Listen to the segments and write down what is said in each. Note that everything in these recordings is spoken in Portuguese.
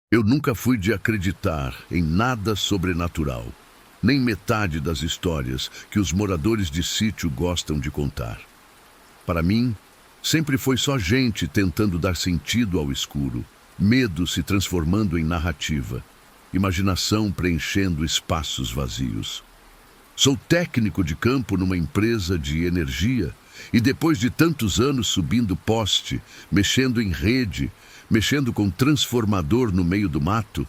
Eu nunca fui de acreditar em nada sobrenatural, nem metade das histórias que os moradores de sítio gostam de contar. Para mim, sempre foi só gente tentando dar sentido ao escuro, medo se transformando em narrativa, imaginação preenchendo espaços vazios. Sou técnico de campo numa empresa de energia e depois de tantos anos subindo poste, mexendo em rede, mexendo com transformador no meio do mato,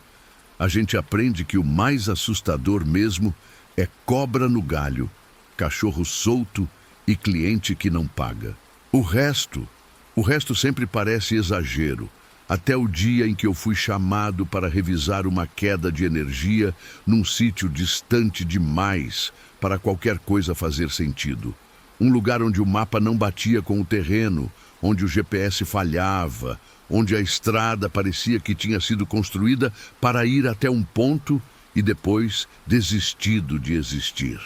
a gente aprende que o mais assustador mesmo é cobra no galho, cachorro solto e cliente que não paga. O resto sempre parece exagero, até o dia em que eu fui chamado para revisar uma queda de energia num sítio distante demais para qualquer coisa fazer sentido. Um lugar onde o mapa não batia com o terreno, onde o GPS falhava, onde a estrada parecia que tinha sido construída para ir até um ponto e depois desistido de existir.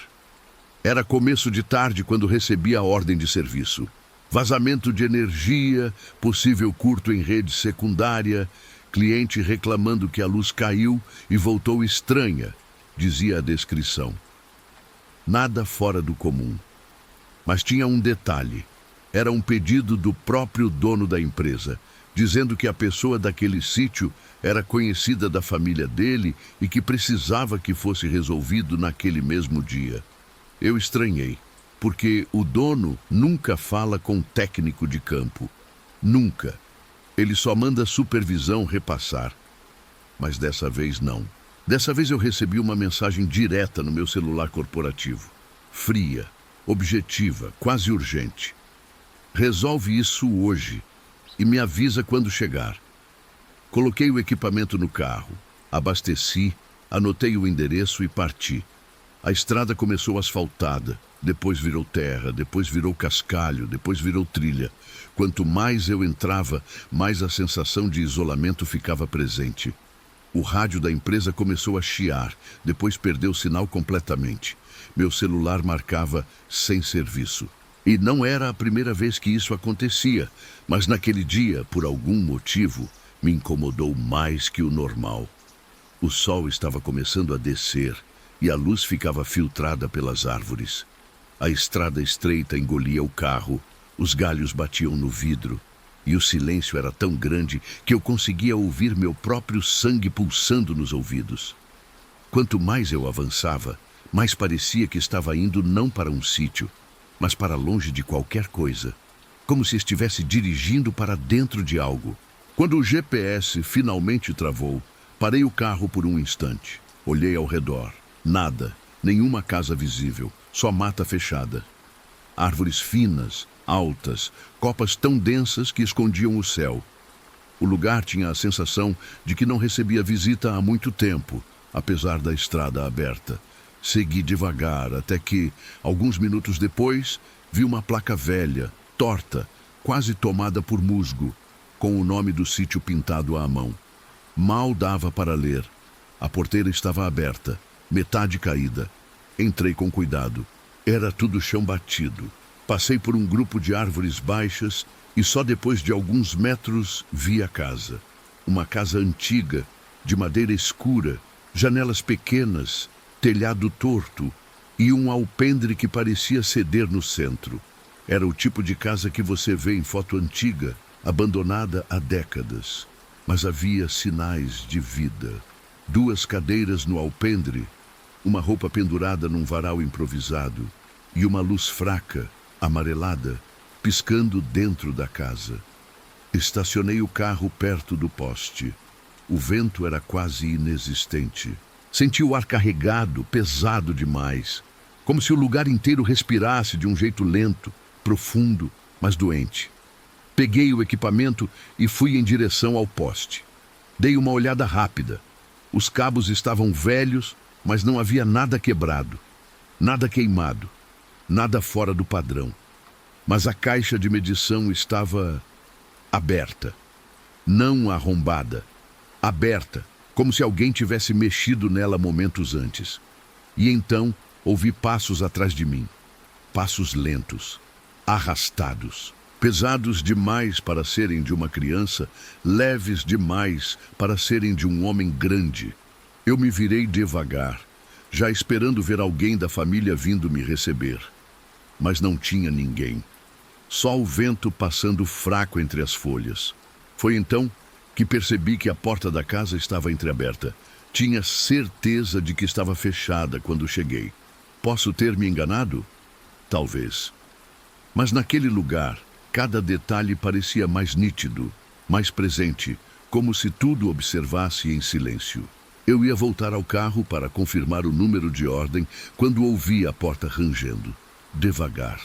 Era começo de tarde quando recebi a ordem de serviço. Vazamento de energia, possível curto em rede secundária, cliente reclamando que a luz caiu e voltou estranha, dizia a descrição. Nada fora do comum. Mas tinha um detalhe. Era um pedido do próprio dono da empresa, dizendo que a pessoa daquele sítio era conhecida da família dele e que precisava que fosse resolvido naquele mesmo dia. Eu estranhei, porque o dono nunca fala com técnico de campo. Nunca. Ele só manda supervisão repassar. Mas dessa vez não. Dessa vez eu recebi uma mensagem direta no meu celular corporativo. Fria, objetiva, quase urgente. Resolve isso hoje e me avisa quando chegar. Coloquei o equipamento no carro, abasteci, anotei o endereço e parti. A estrada começou asfaltada, depois virou terra, depois virou cascalho, depois virou trilha. Quanto mais eu entrava, mais a sensação de isolamento ficava presente. O rádio da empresa começou a chiar, depois perdeu o sinal completamente. Meu celular marcava sem serviço. E não era a primeira vez que isso acontecia, mas naquele dia, por algum motivo, me incomodou mais que o normal. O sol estava começando a descer e a luz ficava filtrada pelas árvores. A estrada estreita engolia o carro, os galhos batiam no vidro e o silêncio era tão grande que eu conseguia ouvir meu próprio sangue pulsando nos ouvidos. Quanto mais eu avançava, mais parecia que estava indo não para um sítio, mas para longe de qualquer coisa, como se estivesse dirigindo para dentro de algo. Quando o GPS finalmente travou, parei o carro por um instante. Olhei ao redor. Nada, nenhuma casa visível, só mata fechada. Árvores finas, altas, copas tão densas que escondiam o céu. O lugar tinha a sensação de que não recebia visita há muito tempo, apesar da estrada aberta. Segui devagar até que, alguns minutos depois, vi uma placa velha, torta, quase tomada por musgo, com o nome do sítio pintado à mão. Mal dava para ler. A porteira estava aberta, metade caída. Entrei com cuidado. Era tudo chão batido. Passei por um grupo de árvores baixas e só depois de alguns metros vi a casa. Uma casa antiga, de madeira escura, janelas pequenas, telhado torto e um alpendre que parecia ceder no centro. Era o tipo de casa que você vê em foto antiga, abandonada há décadas. Mas havia sinais de vida. 2 cadeiras no alpendre, uma roupa pendurada num varal improvisado e uma luz fraca, amarelada, piscando dentro da casa. Estacionei o carro perto do poste. O vento era quase inexistente. Senti o ar carregado, pesado demais, como se o lugar inteiro respirasse de um jeito lento, profundo, mas doente. Peguei o equipamento e fui em direção ao poste. Dei uma olhada rápida. Os cabos estavam velhos, mas não havia nada quebrado, nada queimado, nada fora do padrão. Mas a caixa de medição estava aberta, não arrombada, aberta, como se alguém tivesse mexido nela momentos antes. E então ouvi passos atrás de mim, passos lentos, arrastados. Pesados demais para serem de uma criança, leves demais para serem de um homem grande. Eu me virei devagar, já esperando ver alguém da família vindo me receber. Mas não tinha ninguém. Só o vento passando fraco entre as folhas. Foi então que percebi que a porta da casa estava entreaberta. Tinha certeza de que estava fechada quando cheguei. Posso ter me enganado? Talvez. Mas naquele lugar, cada detalhe parecia mais nítido, mais presente, como se tudo observasse em silêncio. Eu ia voltar ao carro para confirmar o número de ordem quando ouvi a porta rangendo, devagar,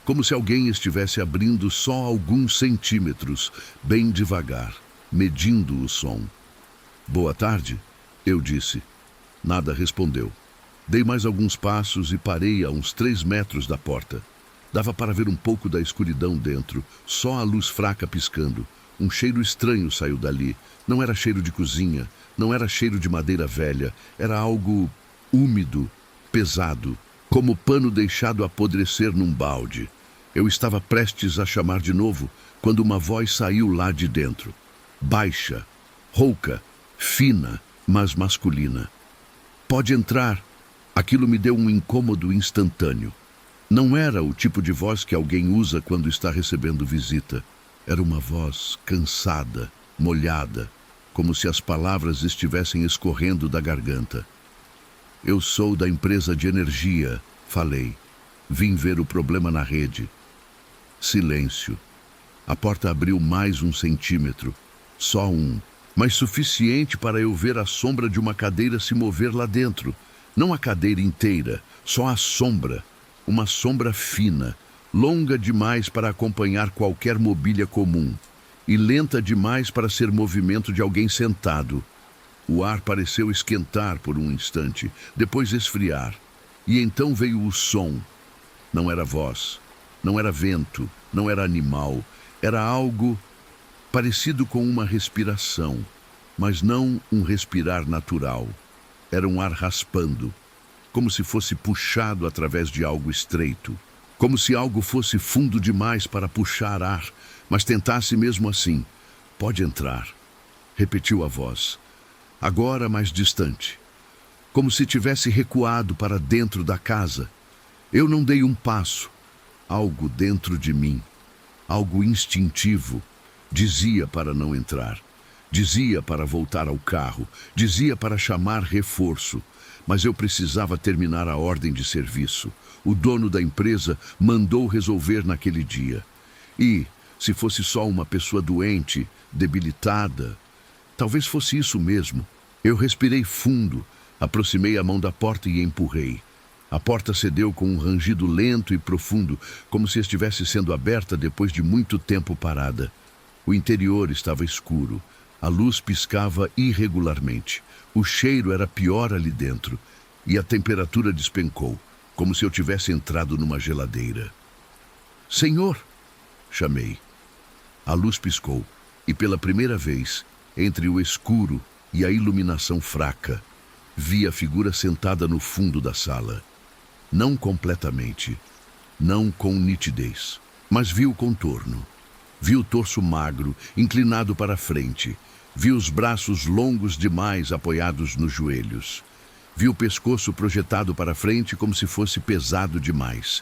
como se alguém estivesse abrindo só alguns centímetros, bem devagar, medindo o som. "Boa tarde", eu disse. Nada respondeu. Dei mais alguns passos e parei a uns 3 metros da porta. Dava para ver um pouco da escuridão dentro, só a luz fraca piscando. Um cheiro estranho saiu dali. Não era cheiro de cozinha, não era cheiro de madeira velha. Era algo úmido, pesado, como pano deixado apodrecer num balde. Eu estava prestes a chamar de novo, quando uma voz saiu lá de dentro. Baixa, rouca, fina, mas masculina. "Pode entrar." Aquilo me deu um incômodo instantâneo. Não era o tipo de voz que alguém usa quando está recebendo visita. Era uma voz cansada, molhada, como se as palavras estivessem escorrendo da garganta. "Eu sou da empresa de energia", falei. "Vim ver o problema na rede." Silêncio. A porta abriu mais 1 centímetro. Só um. Mas suficiente para eu ver a sombra de uma cadeira se mover lá dentro. Não a cadeira inteira, só a sombra. Uma sombra fina, longa demais para acompanhar qualquer mobília comum, e lenta demais para ser movimento de alguém sentado. O ar pareceu esquentar por um instante, depois esfriar. E então veio o som. Não era voz, não era vento, não era animal. Era algo parecido com uma respiração, mas não um respirar natural. Era um ar raspando, como se fosse puxado através de algo estreito. Como se algo fosse fundo demais para puxar ar, mas tentasse mesmo assim. "Pode entrar", repetiu a voz, agora mais distante, como se tivesse recuado para dentro da casa. Eu não dei um passo. Algo dentro de mim, algo instintivo, dizia para não entrar. Dizia para voltar ao carro, dizia para chamar reforço, mas eu precisava terminar a ordem de serviço. O dono da empresa mandou resolver naquele dia. E, se fosse só uma pessoa doente, debilitada, talvez fosse isso mesmo. Eu respirei fundo, aproximei a mão da porta e empurrei. A porta cedeu com um rangido lento e profundo, como se estivesse sendo aberta depois de muito tempo parada. O interior estava escuro. A luz piscava irregularmente. O cheiro era pior ali dentro. E a temperatura despencou, como se eu tivesse entrado numa geladeira. "Senhor!" chamei. A luz piscou, e pela primeira vez, entre o escuro e a iluminação fraca, vi a figura sentada no fundo da sala. Não completamente, não com nitidez, mas vi o contorno. Vi o torso magro, inclinado para a frente. Vi os braços longos demais apoiados nos joelhos. Vi o pescoço projetado para frente como se fosse pesado demais.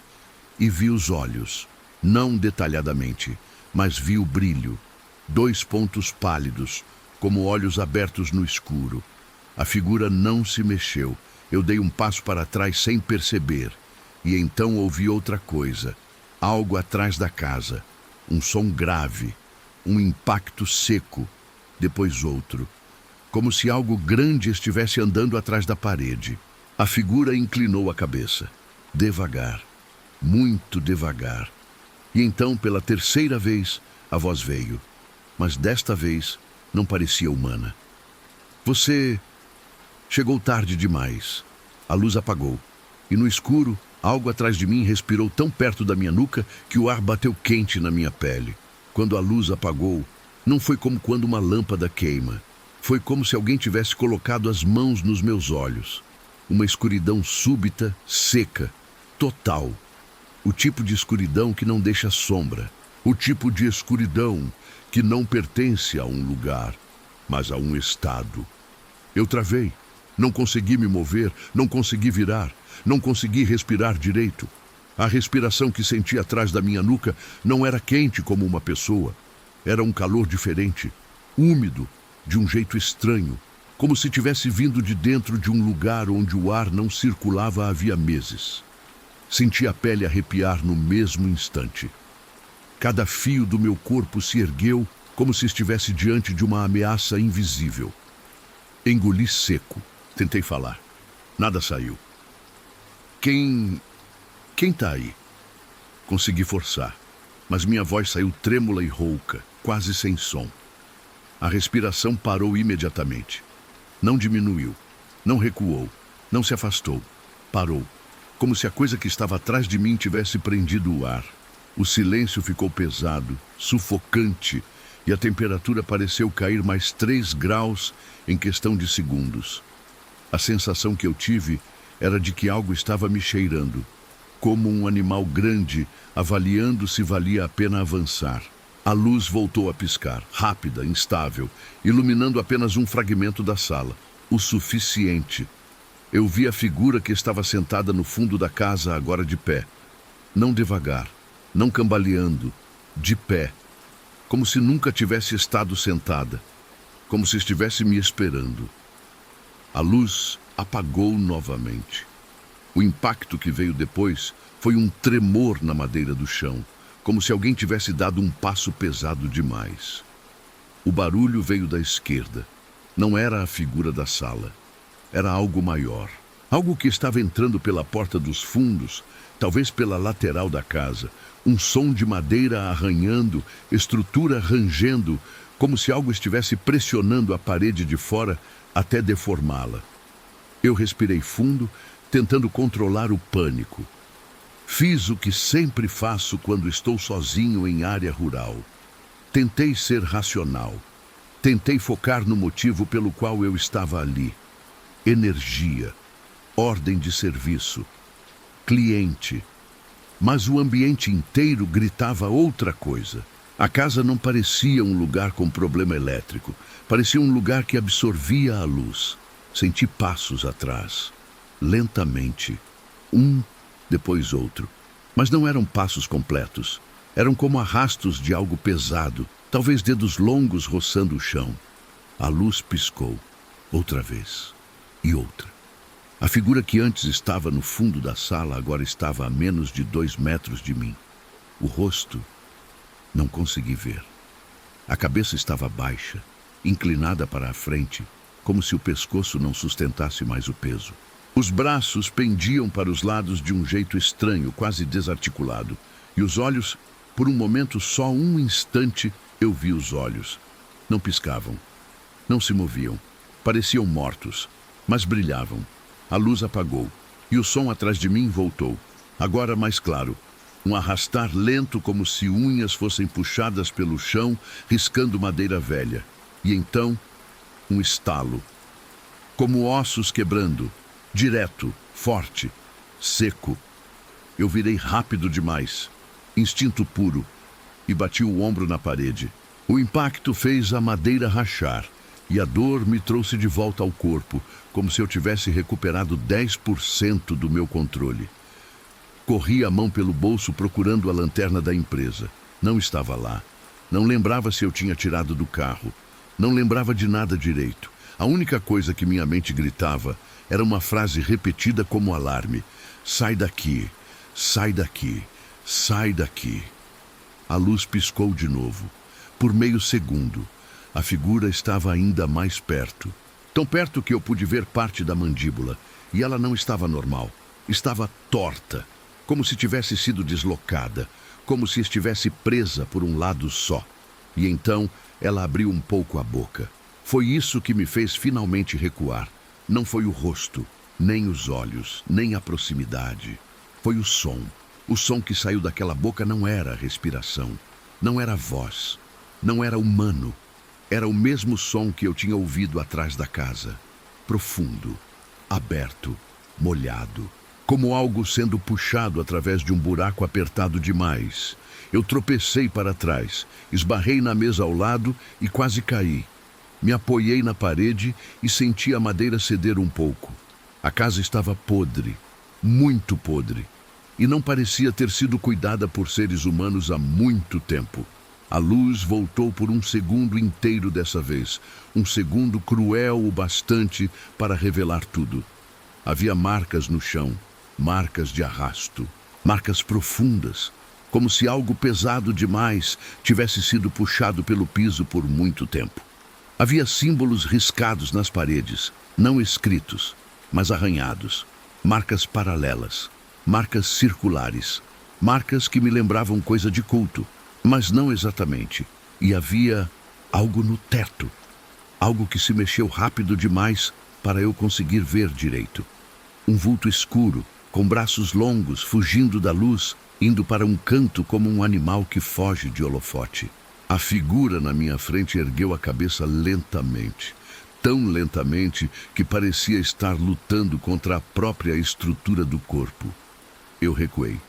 E vi os olhos, não detalhadamente, mas vi o brilho. 2 pontos pálidos, como olhos abertos no escuro. A figura não se mexeu. Eu dei um passo para trás sem perceber. E então ouvi outra coisa. Algo atrás da casa. Um som grave. Um impacto seco. Depois outro. Como se algo grande estivesse andando atrás da parede. A figura inclinou a cabeça. Devagar. Muito devagar. E então, pela terceira vez, a voz veio. Mas desta vez, não parecia humana. "Você chegou tarde demais." A luz apagou. E no escuro, algo atrás de mim respirou tão perto da minha nuca que o ar bateu quente na minha pele. Quando a luz apagou, não foi como quando uma lâmpada queima. Foi como se alguém tivesse colocado as mãos nos meus olhos. Uma escuridão súbita, seca, total. O tipo de escuridão que não deixa sombra. O tipo de escuridão que não pertence a um lugar, mas a um estado. Eu travei. Não consegui me mover, não consegui virar, não consegui respirar direito. A respiração que senti atrás da minha nuca não era quente como uma pessoa. Era um calor diferente, úmido, de um jeito estranho, como se tivesse vindo de dentro de um lugar onde o ar não circulava havia meses. Senti a pele arrepiar no mesmo instante. Cada fio do meu corpo se ergueu como se estivesse diante de uma ameaça invisível. Engoli seco. Tentei falar. Nada saiu. Quem tá aí? Consegui forçar, mas minha voz saiu trêmula e rouca, quase sem som. A respiração parou imediatamente. Não diminuiu, não recuou, não se afastou. Parou, como se a coisa que estava atrás de mim tivesse prendido o ar. O silêncio ficou pesado, sufocante, e a temperatura pareceu cair mais 3 graus em questão de segundos. A sensação que eu tive era de que algo estava me cheirando, como um animal grande avaliando se valia a pena avançar. A luz voltou a piscar, rápida, instável, iluminando apenas um fragmento da sala, o suficiente. Eu vi a figura que estava sentada no fundo da casa, agora de pé. Não devagar, não cambaleando, de pé, como se nunca tivesse estado sentada, como se estivesse me esperando. A luz apagou novamente. O impacto que veio depois foi um tremor na madeira do chão, como se alguém tivesse dado um passo pesado demais. O barulho veio da esquerda. Não era a figura da sala. Era algo maior. Algo que estava entrando pela porta dos fundos, talvez pela lateral da casa. Um som de madeira arranhando, estrutura rangendo, como se algo estivesse pressionando a parede de fora até deformá-la. Eu respirei fundo, tentando controlar o pânico. Fiz o que sempre faço quando estou sozinho em área rural. Tentei ser racional. Tentei focar no motivo pelo qual eu estava ali. Energia, ordem de serviço, cliente. Mas o ambiente inteiro gritava outra coisa. A casa não parecia um lugar com problema elétrico. Parecia um lugar que absorvia a luz. Senti passos atrás, lentamente, um depois outro. Mas não eram passos completos. Eram como arrastos de algo pesado, talvez dedos longos roçando o chão. A luz piscou, outra vez, e outra. A figura que antes estava no fundo da sala agora estava a menos de 2 metros de mim. O rosto, não consegui ver. A cabeça estava baixa, inclinada para a frente, como se o pescoço não sustentasse mais o peso. Os braços pendiam para os lados de um jeito estranho, quase desarticulado. E os olhos, por um momento, só um instante, eu vi os olhos. Não piscavam, não se moviam, pareciam mortos, mas brilhavam. A luz apagou, e o som atrás de mim voltou, agora mais claro. Um arrastar lento como se unhas fossem puxadas pelo chão, riscando madeira velha. E então, um estalo. Como ossos quebrando, direto, forte, seco. Eu virei rápido demais, instinto puro, e bati o ombro na parede. O impacto fez a madeira rachar, e a dor me trouxe de volta ao corpo, como se eu tivesse recuperado 10% do meu controle. Corri a mão pelo bolso procurando a lanterna da empresa. Não estava lá. Não lembrava se eu tinha tirado do carro. Não lembrava de nada direito. A única coisa que minha mente gritava era uma frase repetida como alarme. Sai daqui, sai daqui, sai daqui. A luz piscou de novo. Por meio segundo, a figura estava ainda mais perto. Tão perto que eu pude ver parte da mandíbula. E ela não estava normal. Estava torta. Como se tivesse sido deslocada, como se estivesse presa por um lado só. E então ela abriu um pouco a boca. Foi isso que me fez finalmente recuar. Não foi o rosto, nem os olhos, nem a proximidade. Foi o som. O som que saiu daquela boca não era a respiração, não era a voz, não era humano. Era o mesmo som que eu tinha ouvido atrás da casa. Profundo, aberto, molhado. Como algo sendo puxado através de um buraco apertado demais. Eu tropecei para trás, esbarrei na mesa ao lado e quase caí. Me apoiei na parede e senti a madeira ceder um pouco. A casa estava podre, muito podre, e não parecia ter sido cuidada por seres humanos há muito tempo. A luz voltou por um segundo inteiro dessa vez, um segundo cruel o bastante para revelar tudo. Havia marcas no chão, marcas de arrasto, marcas profundas, como se algo pesado demais tivesse sido puxado pelo piso por muito tempo. Havia símbolos riscados nas paredes, não escritos, mas arranhados, marcas paralelas, marcas circulares, marcas que me lembravam coisa de culto, mas não exatamente. E havia algo no teto, algo que se mexeu rápido demais para eu conseguir ver direito. Um vulto escuro, com braços longos, fugindo da luz, indo para um canto como um animal que foge de holofote. A figura na minha frente ergueu a cabeça lentamente, tão lentamente que parecia estar lutando contra a própria estrutura do corpo. Eu recuei.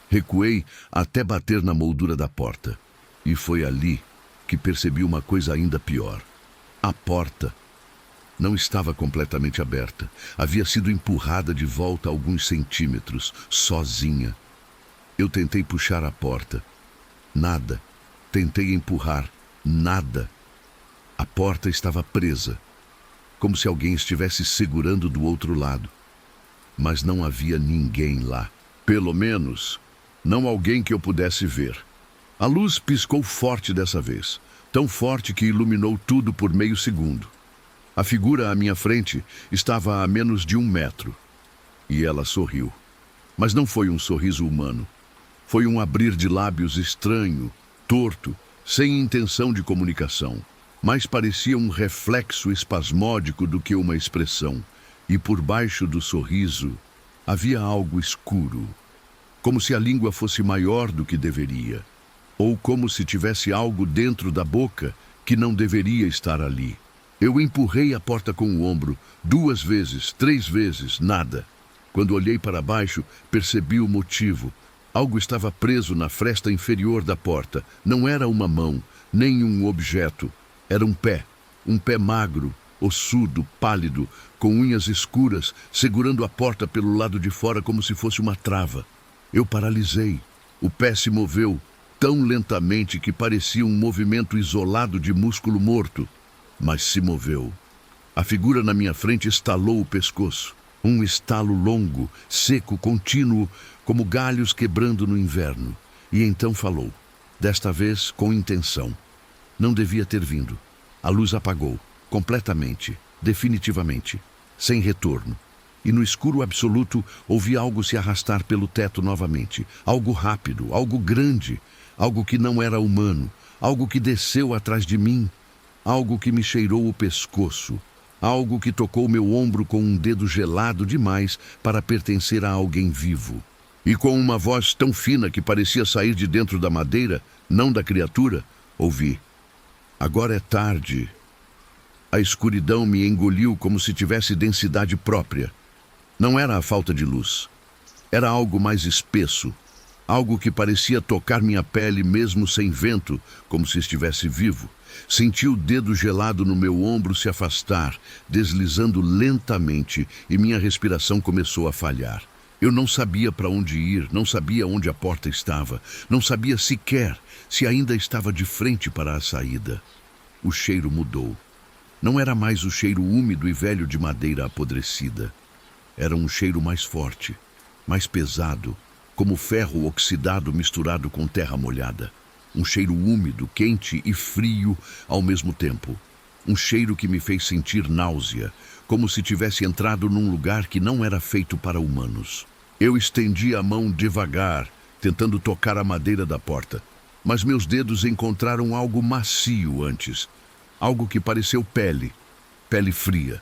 Recuei até bater na moldura da porta. E foi ali que percebi uma coisa ainda pior. A porta não estava completamente aberta. Havia sido empurrada de volta alguns centímetros, sozinha. Eu tentei puxar a porta. Nada. Tentei empurrar. Nada. A porta estava presa, como se alguém estivesse segurando do outro lado. Mas não havia ninguém lá. Pelo menos, não alguém que eu pudesse ver. A luz piscou forte dessa vez, tão forte que iluminou tudo por meio segundo. A figura à minha frente estava a menos de 1 metro. E ela sorriu. Mas não foi um sorriso humano. Foi um abrir de lábios estranho, torto, sem intenção de comunicação. Mais parecia um reflexo espasmódico do que uma expressão. E por baixo do sorriso havia algo escuro. Como se a língua fosse maior do que deveria. Ou como se tivesse algo dentro da boca que não deveria estar ali. Eu empurrei a porta com o ombro, 2 vezes, 3 vezes, nada. Quando olhei para baixo, percebi o motivo. Algo estava preso na fresta inferior da porta. Não era uma mão, nem um objeto. Era um pé magro, ossudo, pálido, com unhas escuras, segurando a porta pelo lado de fora como se fosse uma trava. Eu paralisei. O pé se moveu, tão lentamente que parecia um movimento isolado de músculo morto. Mas se moveu. A figura na minha frente estalou o pescoço. Um estalo longo, seco, contínuo, como galhos quebrando no inverno. E então falou. Desta vez com intenção. Não devia ter vindo. A luz apagou, completamente, definitivamente, sem retorno. E no escuro absoluto ouvi algo se arrastar pelo teto novamente. Algo rápido, algo grande, algo que não era humano, algo que desceu atrás de mim, algo que me cheirou o pescoço, algo que tocou meu ombro com um dedo gelado demais para pertencer a alguém vivo. E com uma voz tão fina que parecia sair de dentro da madeira, não da criatura, ouvi: "Agora é tarde." A escuridão me engoliu como se tivesse densidade própria. Não era a falta de luz. Era algo mais espesso. Algo que parecia tocar minha pele mesmo sem vento, como se estivesse vivo. Senti o dedo gelado no meu ombro se afastar, deslizando lentamente, e minha respiração começou a falhar. Eu não sabia para onde ir, não sabia onde a porta estava, não sabia sequer se ainda estava de frente para a saída. O cheiro mudou. Não era mais o cheiro úmido e velho de madeira apodrecida. Era um cheiro mais forte, mais pesado, como ferro oxidado misturado com terra molhada. Um cheiro úmido, quente e frio ao mesmo tempo. Um cheiro que me fez sentir náusea, como se tivesse entrado num lugar que não era feito para humanos. Eu estendi a mão devagar, tentando tocar a madeira da porta, mas meus dedos encontraram algo macio antes. Algo que pareceu pele fria.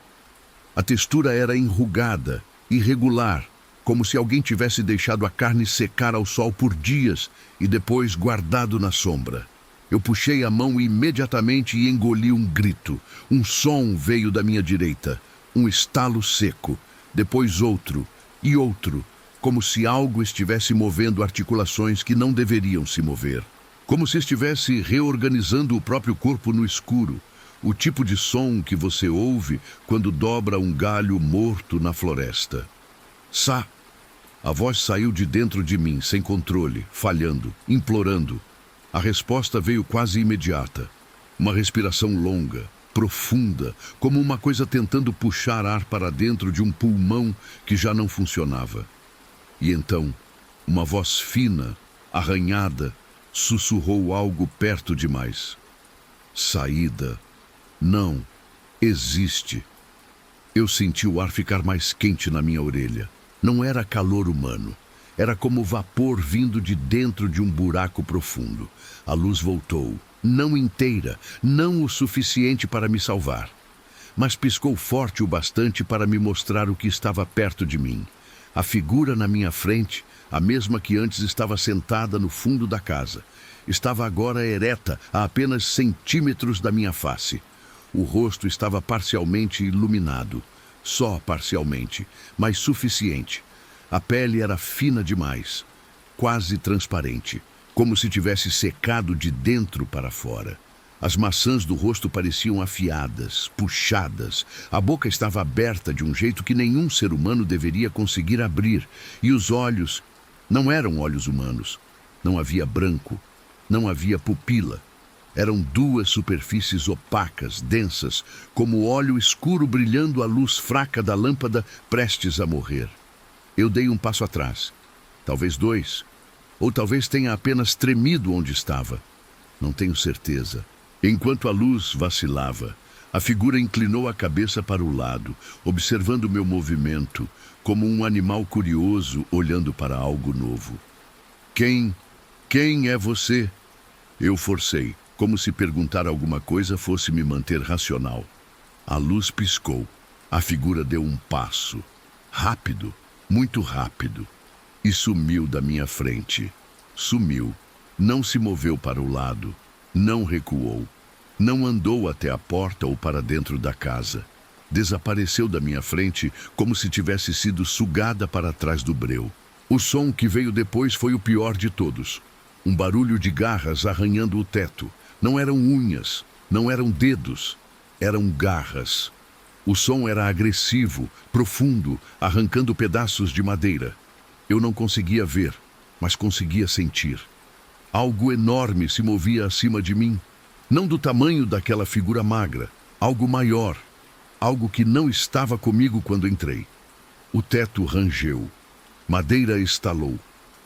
A textura era enrugada, irregular, como se alguém tivesse deixado a carne secar ao sol por dias e depois guardado na sombra. Eu puxei a mão imediatamente e engoli um grito. Um som veio da minha direita, um estalo seco, depois outro e outro, como se algo estivesse movendo articulações que não deveriam se mover. Como se estivesse reorganizando o próprio corpo no escuro, o tipo de som que você ouve quando dobra um galho morto na floresta. Sá! A voz saiu de dentro de mim, sem controle, falhando, implorando. A resposta veio quase imediata. Uma respiração longa, profunda, como uma coisa tentando puxar ar para dentro de um pulmão que já não funcionava. E então, uma voz fina, arranhada, sussurrou algo perto demais. Saída não existe. Eu senti o ar ficar mais quente na minha orelha. Não era calor humano. Era como vapor vindo de dentro de um buraco profundo. A luz voltou. Não inteira, não o suficiente para me salvar. Mas piscou forte o bastante para me mostrar o que estava perto de mim. A figura na minha frente, a mesma que antes estava sentada no fundo da casa, estava agora ereta a apenas centímetros da minha face. O rosto estava parcialmente iluminado, só parcialmente, mas suficiente. A pele era fina demais, quase transparente, como se tivesse secado de dentro para fora. As maçãs do rosto pareciam afiadas, puxadas. A boca estava aberta de um jeito que nenhum ser humano deveria conseguir abrir. E os olhos não eram olhos humanos. Não havia branco, não havia pupila. Eram duas superfícies opacas, densas, como óleo escuro brilhando à luz fraca da lâmpada prestes a morrer. Eu dei um passo atrás, talvez dois, ou talvez tenha apenas tremido onde estava. Não tenho certeza. Enquanto a luz vacilava, a figura inclinou a cabeça para o lado, observando meu movimento, como um animal curioso olhando para algo novo. Quem é você? Eu forcei, como se perguntar alguma coisa fosse me manter racional. A luz piscou. A figura deu um passo. Rápido, muito rápido. E sumiu da minha frente. Sumiu. Não se moveu para o lado. Não recuou. Não andou até a porta ou para dentro da casa. Desapareceu da minha frente como se tivesse sido sugada para trás do breu. O som que veio depois foi o pior de todos. Um barulho de garras arranhando o teto. Não eram unhas, não eram dedos, eram garras. O som era agressivo, profundo, arrancando pedaços de madeira. Eu não conseguia ver, mas conseguia sentir. Algo enorme se movia acima de mim. Não do tamanho daquela figura magra, algo maior, algo que não estava comigo quando entrei. O teto rangeu, madeira estalou,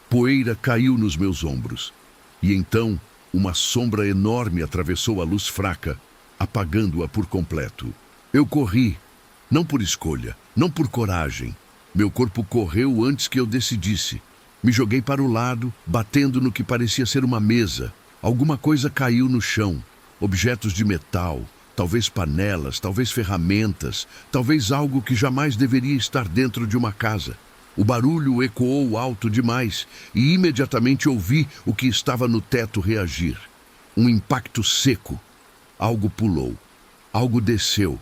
poeira caiu nos meus ombros. E então, uma sombra enorme atravessou a luz fraca, apagando-a por completo. Eu corri, não por escolha, não por coragem. Meu corpo correu antes que eu decidisse. Me joguei para o lado, batendo no que parecia ser uma mesa. Alguma coisa caiu no chão. Objetos de metal, talvez panelas, talvez ferramentas, talvez algo que jamais deveria estar dentro de uma casa. O barulho ecoou alto demais e imediatamente ouvi o que estava no teto reagir. Um impacto seco. Algo pulou. Algo desceu.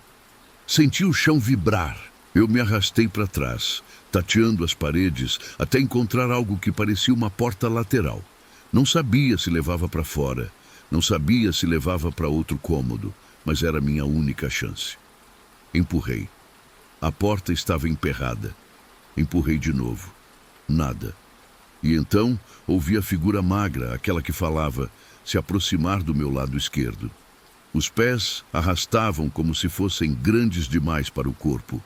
Senti o chão vibrar. Eu me arrastei para trás, tateando as paredes até encontrar algo que parecia uma porta lateral. Não sabia se levava para fora. Não sabia se levava para outro cômodo, mas era minha única chance. Empurrei. A porta estava emperrada. Empurrei de novo. Nada. E então ouvi a figura magra, aquela que falava, se aproximar do meu lado esquerdo. Os pés arrastavam como se fossem grandes demais para o corpo.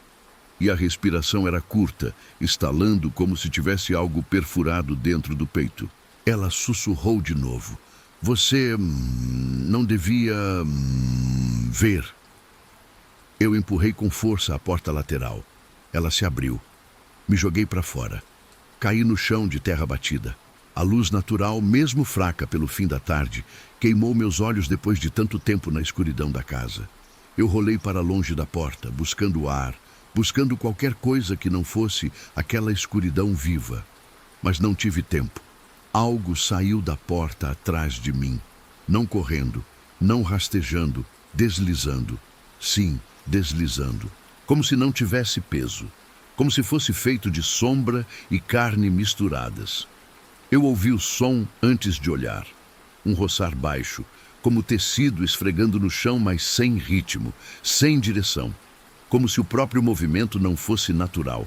E a respiração era curta, estalando como se tivesse algo perfurado dentro do peito. Ela sussurrou de novo. Você não devia ver. Eu empurrei com força a porta lateral. Ela se abriu. Me joguei para fora. Caí no chão de terra batida. A luz natural, mesmo fraca pelo fim da tarde, queimou meus olhos depois de tanto tempo na escuridão da casa. Eu rolei para longe da porta, buscando ar, buscando qualquer coisa que não fosse aquela escuridão viva. Mas não tive tempo. Algo saiu da porta atrás de mim. Não correndo, não rastejando, deslizando. Sim, deslizando. Como se não tivesse peso. como se fosse feito de sombra e carne misturadas. Eu ouvi o som antes de olhar. Um roçar baixo, como tecido esfregando no chão, mas sem ritmo, sem direção, como se o próprio movimento não fosse natural.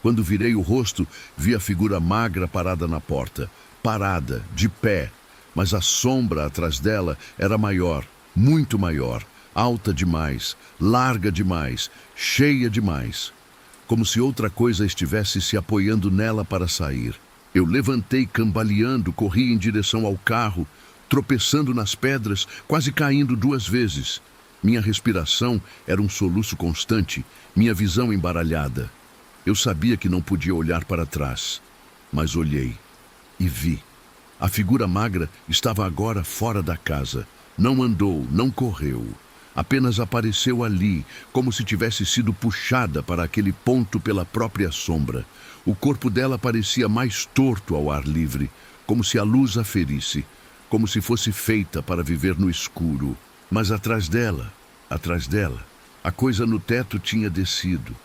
Quando virei o rosto, vi a figura magra parada na porta, parada, de pé, mas a sombra atrás dela era maior, muito maior, alta demais, larga demais, cheia demais, como se outra coisa estivesse se apoiando nela para sair. Eu levantei cambaleando, corri em direção ao carro, tropeçando nas pedras, quase caindo 2 vezes. Minha respiração era um soluço constante, minha visão embaralhada. Eu sabia que não podia olhar para trás, mas olhei e vi. A figura magra estava agora fora da casa. Não andou, não correu. Apenas apareceu ali, como se tivesse sido puxada para aquele ponto pela própria sombra. O corpo dela parecia mais torto ao ar livre, como se a luz a ferisse, como se fosse feita para viver no escuro. Mas atrás dela, a coisa no teto tinha descido.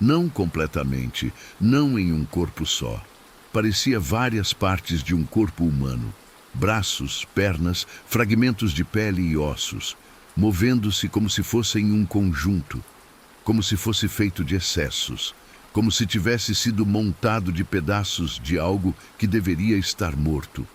Não completamente, não em um corpo só. Parecia várias partes de um corpo humano. Braços, pernas, fragmentos de pele e ossos, movendo-se como se fossem um conjunto, como se fosse feito de excessos, como se tivesse sido montado de pedaços de algo que deveria estar morto.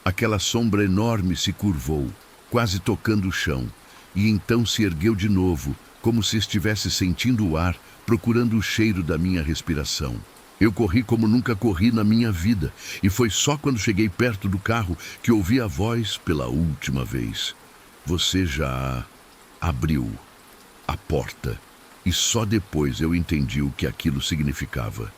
Aquela sombra enorme se curvou, quase tocando o chão, e então se ergueu de novo, como se estivesse sentindo o ar, procurando o cheiro da minha respiração. Eu corri como nunca corri na minha vida, e foi só quando cheguei perto do carro que ouvi a voz pela última vez. Você já abriu a porta. E só depois eu entendi o que aquilo significava.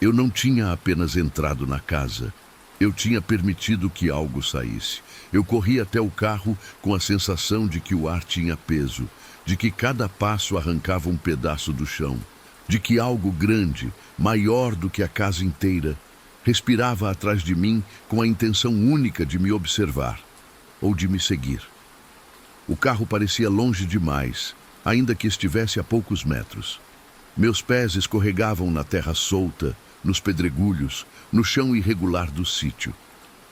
Eu não tinha apenas entrado na casa. Eu tinha permitido que algo saísse. Eu corri até o carro com a sensação de que o ar tinha peso, de que cada passo arrancava um pedaço do chão, de que algo grande, maior do que a casa inteira, respirava atrás de mim com a intenção única de me observar ou de me seguir. O carro parecia longe demais, ainda que estivesse a poucos metros. Meus pés escorregavam na terra solta, nos pedregulhos, no chão irregular do sítio.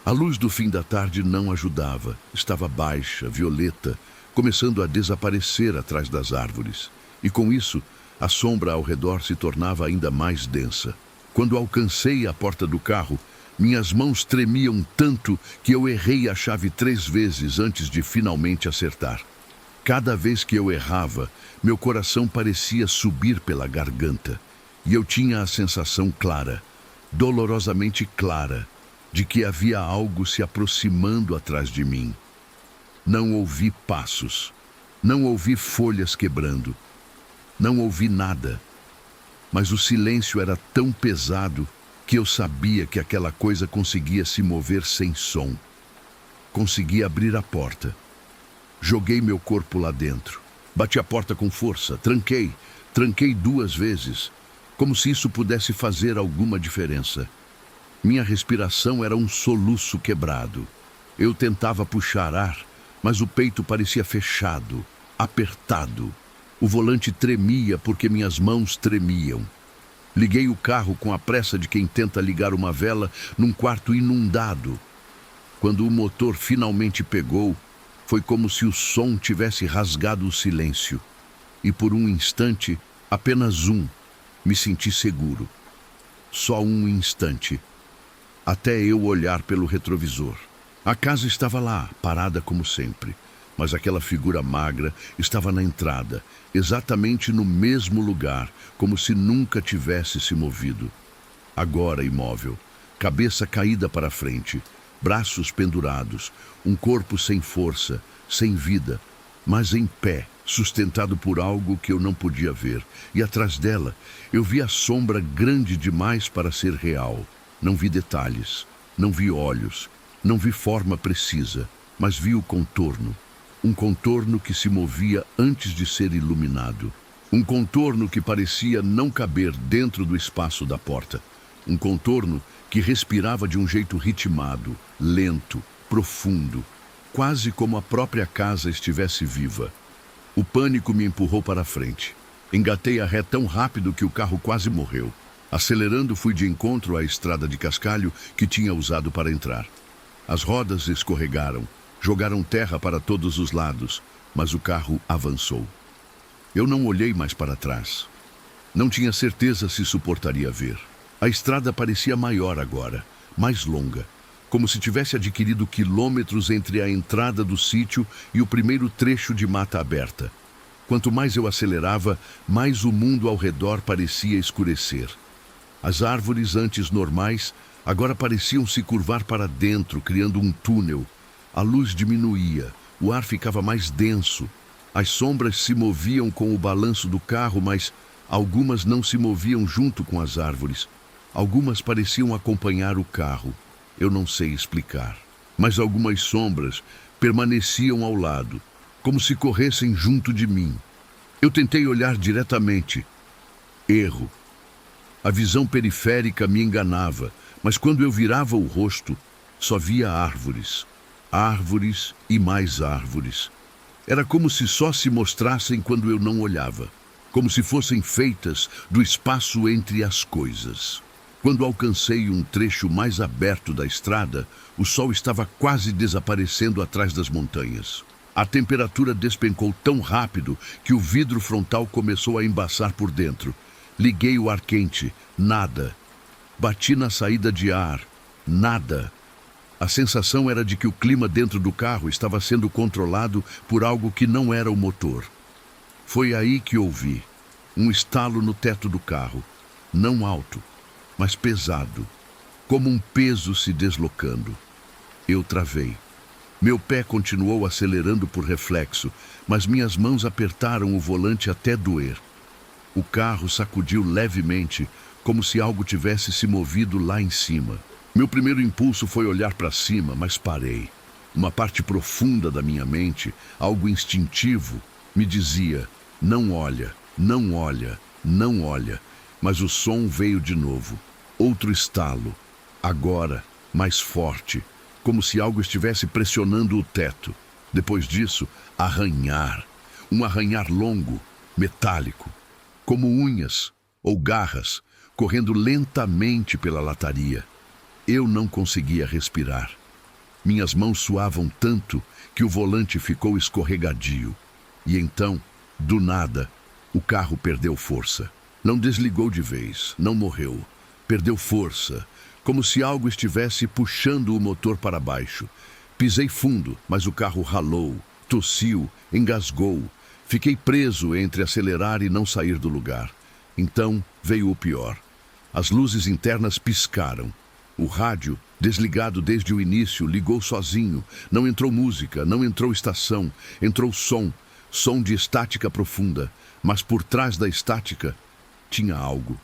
A luz do fim da tarde não ajudava. Estava baixa, violeta, começando a desaparecer atrás das árvores. E com isso, a sombra ao redor se tornava ainda mais densa. Quando alcancei a porta do carro, minhas mãos tremiam tanto que eu errei a chave 3 vezes antes de finalmente acertar. Cada vez que eu errava, meu coração parecia subir pela garganta. E eu tinha a sensação clara, dolorosamente clara, de que havia algo se aproximando atrás de mim. Não ouvi passos, não ouvi folhas quebrando, não ouvi nada. Mas o silêncio era tão pesado que eu sabia que aquela coisa conseguia se mover sem som. Consegui abrir a porta. Joguei meu corpo lá dentro. Bati a porta com força, tranquei 2 vezes, como se isso pudesse fazer alguma diferença. Minha respiração era um soluço quebrado. Eu tentava puxar ar, mas o peito parecia fechado, apertado. O volante tremia porque minhas mãos tremiam. Liguei o carro com a pressa de quem tenta ligar uma vela num quarto inundado. Quando o motor finalmente pegou, foi como se o som tivesse rasgado o silêncio. E por um instante, apenas um, me senti seguro. Só um instante. Até eu olhar pelo retrovisor. A casa estava lá, parada como sempre. Mas aquela figura magra estava na entrada, exatamente no mesmo lugar, como se nunca tivesse se movido. Agora imóvel, cabeça caída para frente, braços pendurados, um corpo sem força, sem vida, mas em pé, sustentado por algo que eu não podia ver. E atrás dela, eu vi a sombra grande demais para ser real. Não vi detalhes, não vi olhos, não vi forma precisa, mas vi o contorno. Um contorno que se movia antes de ser iluminado. Um contorno que parecia não caber dentro do espaço da porta. Um contorno que respirava de um jeito ritmado, lento, profundo, quase como a própria casa estivesse viva. O pânico me empurrou para a frente. Engatei a ré tão rápido que o carro quase morreu. Acelerando, fui de encontro à estrada de cascalho que tinha usado para entrar. As rodas escorregaram, jogaram terra para todos os lados, mas o carro avançou. Eu não olhei mais para trás. Não tinha certeza se suportaria ver. A estrada parecia maior agora, mais longa, como se tivesse adquirido quilômetros entre a entrada do sítio e o primeiro trecho de mata aberta. Quanto mais eu acelerava, mais o mundo ao redor parecia escurecer. As árvores, antes normais, agora pareciam se curvar para dentro, criando um túnel. A luz diminuía, o ar ficava mais denso. As sombras se moviam com o balanço do carro, mas algumas não se moviam junto com as árvores. Algumas pareciam acompanhar o carro. Eu não sei explicar. Mas algumas sombras permaneciam ao lado, como se corressem junto de mim. Eu tentei olhar diretamente. Erro. A visão periférica me enganava, mas quando eu virava o rosto, só via árvores. Árvores e mais árvores. Era como se só se mostrassem quando eu não olhava, como se fossem feitas do espaço entre as coisas. Quando alcancei um trecho mais aberto da estrada, o sol estava quase desaparecendo atrás das montanhas. A temperatura despencou tão rápido que o vidro frontal começou a embaçar por dentro. Liguei o ar quente, nada. Bati na saída de ar, nada. A sensação era de que o clima dentro do carro estava sendo controlado por algo que não era o motor. Foi aí que ouvi um estalo no teto do carro, não alto, mas pesado, como um peso se deslocando. Eu travei. Meu pé continuou acelerando por reflexo, mas minhas mãos apertaram o volante até doer. O carro sacudiu levemente, como se algo tivesse se movido lá em cima. Meu primeiro impulso foi olhar para cima, mas parei. Uma parte profunda da minha mente, algo instintivo, me dizia: não olha, não olha, não olha. Mas o som veio de novo. Outro estalo. Agora, mais forte, como se algo estivesse pressionando o teto. Depois disso, arranhar. Um arranhar longo, metálico, como unhas ou garras, correndo lentamente pela lataria. Eu não conseguia respirar. Minhas mãos suavam tanto que o volante ficou escorregadio. E então, do nada, o carro perdeu força. Não desligou de vez, não morreu. Perdeu força, como se algo estivesse puxando o motor para baixo. Pisei fundo, mas o carro ralou, tossiu, engasgou. Fiquei preso entre acelerar e não sair do lugar. Então veio o pior. As luzes internas piscaram. O rádio, desligado desde o início, ligou sozinho. Não entrou música, não entrou estação. Entrou som, som de estática profunda. Mas por trás da estática tinha algo.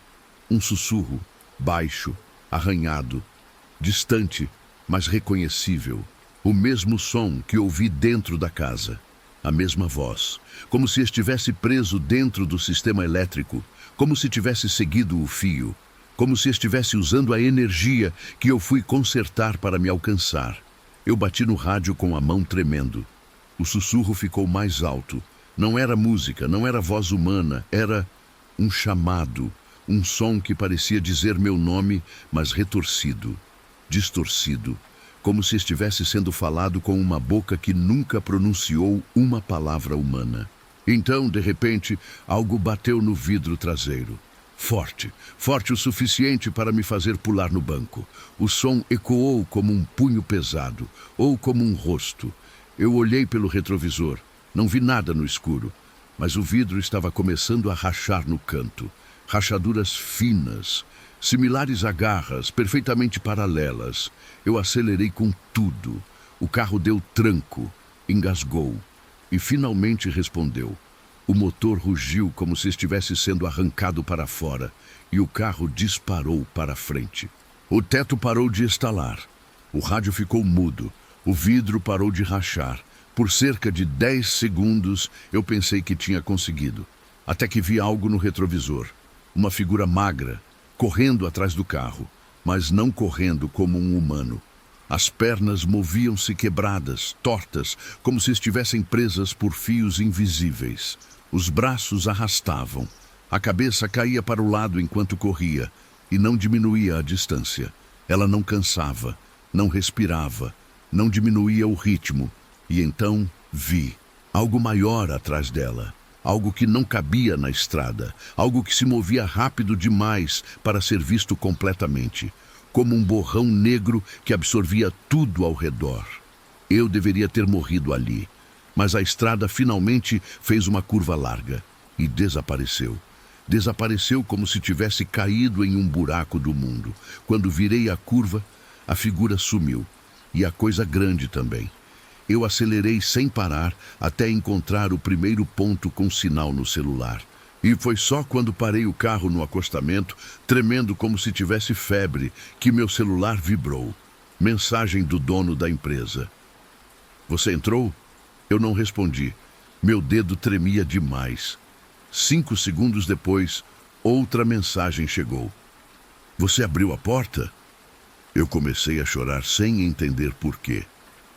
Um sussurro, baixo, arranhado, distante, mas reconhecível. O mesmo som que ouvi dentro da casa. A mesma voz, como se estivesse preso dentro do sistema elétrico, como se tivesse seguido o fio, como se estivesse usando a energia que eu fui consertar para me alcançar. Eu bati no rádio com a mão tremendo. O sussurro ficou mais alto. Não era música, não era voz humana, era um chamado, um som que parecia dizer meu nome, mas retorcido, distorcido, como se estivesse sendo falado com uma boca que nunca pronunciou uma palavra humana. Então, de repente, algo bateu no vidro traseiro. Forte, forte o suficiente para me fazer pular no banco. O som ecoou como um punho pesado, ou como um rosto. Eu olhei pelo retrovisor. Não vi nada no escuro, mas o vidro estava começando a rachar no canto. Rachaduras finas, similares a garras, perfeitamente paralelas. Eu acelerei com tudo. O carro deu tranco, engasgou e finalmente respondeu. O motor rugiu como se estivesse sendo arrancado para fora e o carro disparou para frente. O teto parou de estalar. O rádio ficou mudo. O vidro parou de rachar. Por cerca de 10 segundos eu pensei que tinha conseguido, até que vi algo no retrovisor. Uma figura magra, correndo atrás do carro, mas não correndo como um humano. As pernas moviam-se quebradas, tortas, como se estivessem presas por fios invisíveis. Os braços arrastavam. A cabeça caía para o lado enquanto corria, e não diminuía a distância. Ela não cansava, não respirava, não diminuía o ritmo. E então vi algo maior atrás dela. Algo que não cabia na estrada. Algo que se movia rápido demais para ser visto completamente. Como um borrão negro que absorvia tudo ao redor. Eu deveria ter morrido ali. Mas a estrada finalmente fez uma curva larga e desapareceu. Desapareceu como se tivesse caído em um buraco do mundo. Quando virei a curva, a figura sumiu. E a coisa grande também. Eu acelerei sem parar até encontrar o primeiro ponto com sinal no celular. E foi só quando parei o carro no acostamento, tremendo como se tivesse febre, que meu celular vibrou. Mensagem do dono da empresa. Você entrou? Eu não respondi. Meu dedo tremia demais. 5 segundos depois, outra mensagem chegou. Você abriu a porta? Eu comecei a chorar sem entender porquê.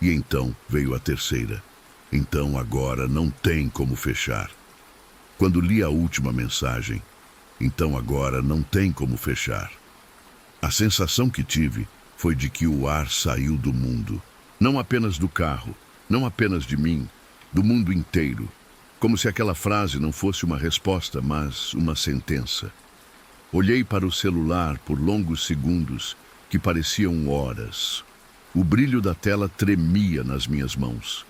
E então veio a terceira. Então agora não tem como fechar. Quando li a última mensagem, então agora não tem como fechar. A sensação que tive foi de que o ar saiu do mundo. Não apenas do carro, não apenas de mim, do mundo inteiro. Como se aquela frase não fosse uma resposta, mas uma sentença. Olhei para o celular por longos segundos, que pareciam horas. O brilho da tela tremia nas minhas mãos.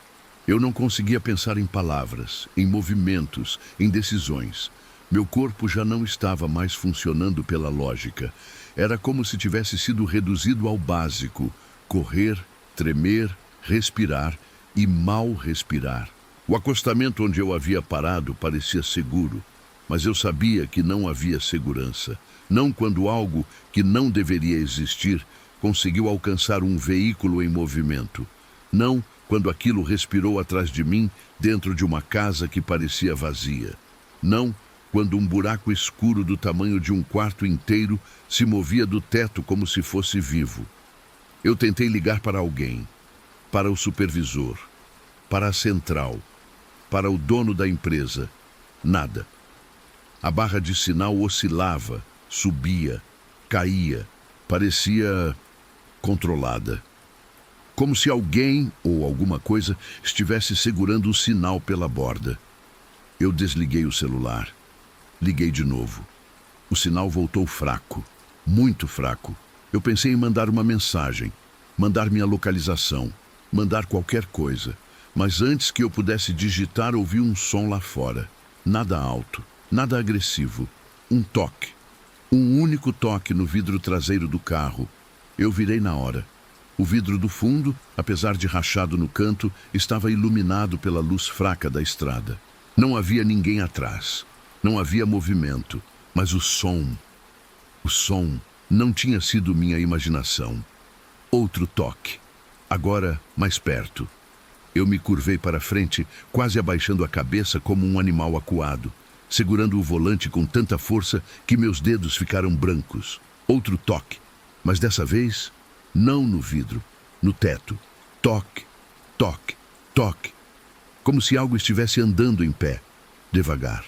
Eu não conseguia pensar em palavras, em movimentos, em decisões. Meu corpo já não estava mais funcionando pela lógica. Era como se tivesse sido reduzido ao básico: correr, tremer, respirar e mal respirar. O acostamento onde eu havia parado parecia seguro, mas eu sabia que não havia segurança. Não quando algo que não deveria existir conseguiu alcançar um veículo em movimento. Não quando aquilo respirou atrás de mim dentro de uma casa que parecia vazia. Não quando um buraco escuro do tamanho de um quarto inteiro se movia do teto como se fosse vivo. Eu tentei ligar para alguém, para o supervisor, para a central, para o dono da empresa. Nada. A barra de sinal oscilava, subia, caía, parecia controlada. Como se alguém ou alguma coisa estivesse segurando o sinal pela borda. Eu desliguei o celular. Liguei de novo. O sinal voltou fraco, muito fraco. Eu pensei em mandar uma mensagem, mandar minha localização, mandar qualquer coisa. Mas antes que eu pudesse digitar, ouvi um som lá fora. Nada alto, nada agressivo. Um toque. Um único toque no vidro traseiro do carro. Eu virei na hora. O vidro do fundo, apesar de rachado no canto, estava iluminado pela luz fraca da estrada. Não havia ninguém atrás. Não havia movimento. Mas o som não tinha sido minha imaginação. Outro toque. Agora mais perto. Eu me curvei para frente, quase abaixando a cabeça como um animal acuado, segurando o volante com tanta força que meus dedos ficaram brancos. Outro toque, mas dessa vez, não no vidro, no teto. Toque, toque, toque. Como se algo estivesse andando em pé, devagar.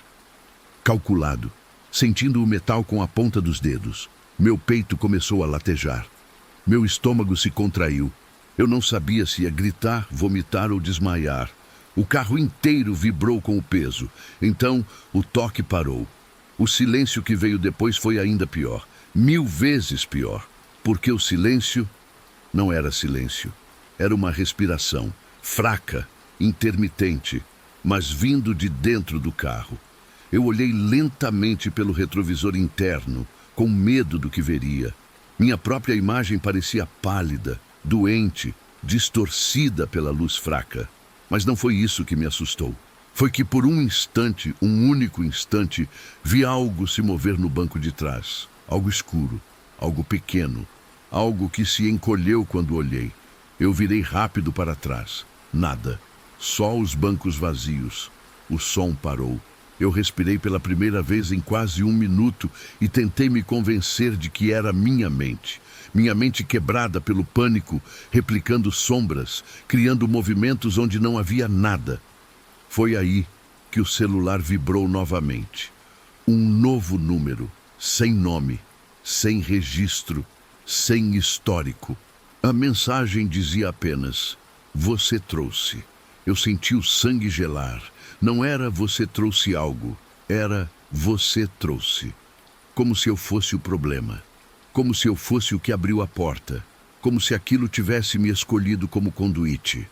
Calculado, sentindo o metal com a ponta dos dedos. Meu peito começou a latejar. Meu estômago se contraiu. Eu não sabia se ia gritar, vomitar ou desmaiar. O carro inteiro vibrou com o peso. Então, o toque parou. O silêncio que veio depois foi ainda pior. 1000 vezes pior. Porque o silêncio não era silêncio. Era uma respiração, fraca, intermitente, mas vindo de dentro do carro. Eu olhei lentamente pelo retrovisor interno, com medo do que veria. Minha própria imagem parecia pálida, doente, distorcida pela luz fraca. Mas não foi isso que me assustou. Foi que por um instante, um único instante, vi algo se mover no banco de trás. Algo escuro, algo pequeno, algo que se encolheu quando olhei. Eu virei rápido para trás. Nada. Só os bancos vazios. O som parou. Eu respirei pela primeira vez em quase 1 minuto e tentei me convencer de que era minha mente. Minha mente quebrada pelo pânico, replicando sombras, criando movimentos onde não havia nada. Foi aí que o celular vibrou novamente. Um novo número, sem nome, sem registro, sem histórico. A mensagem dizia apenas: você trouxe. Eu senti o sangue gelar. Não era você trouxe algo, era você trouxe. Como se eu fosse o problema. Como se eu fosse o que abriu a porta. Como se aquilo tivesse me escolhido como conduíte.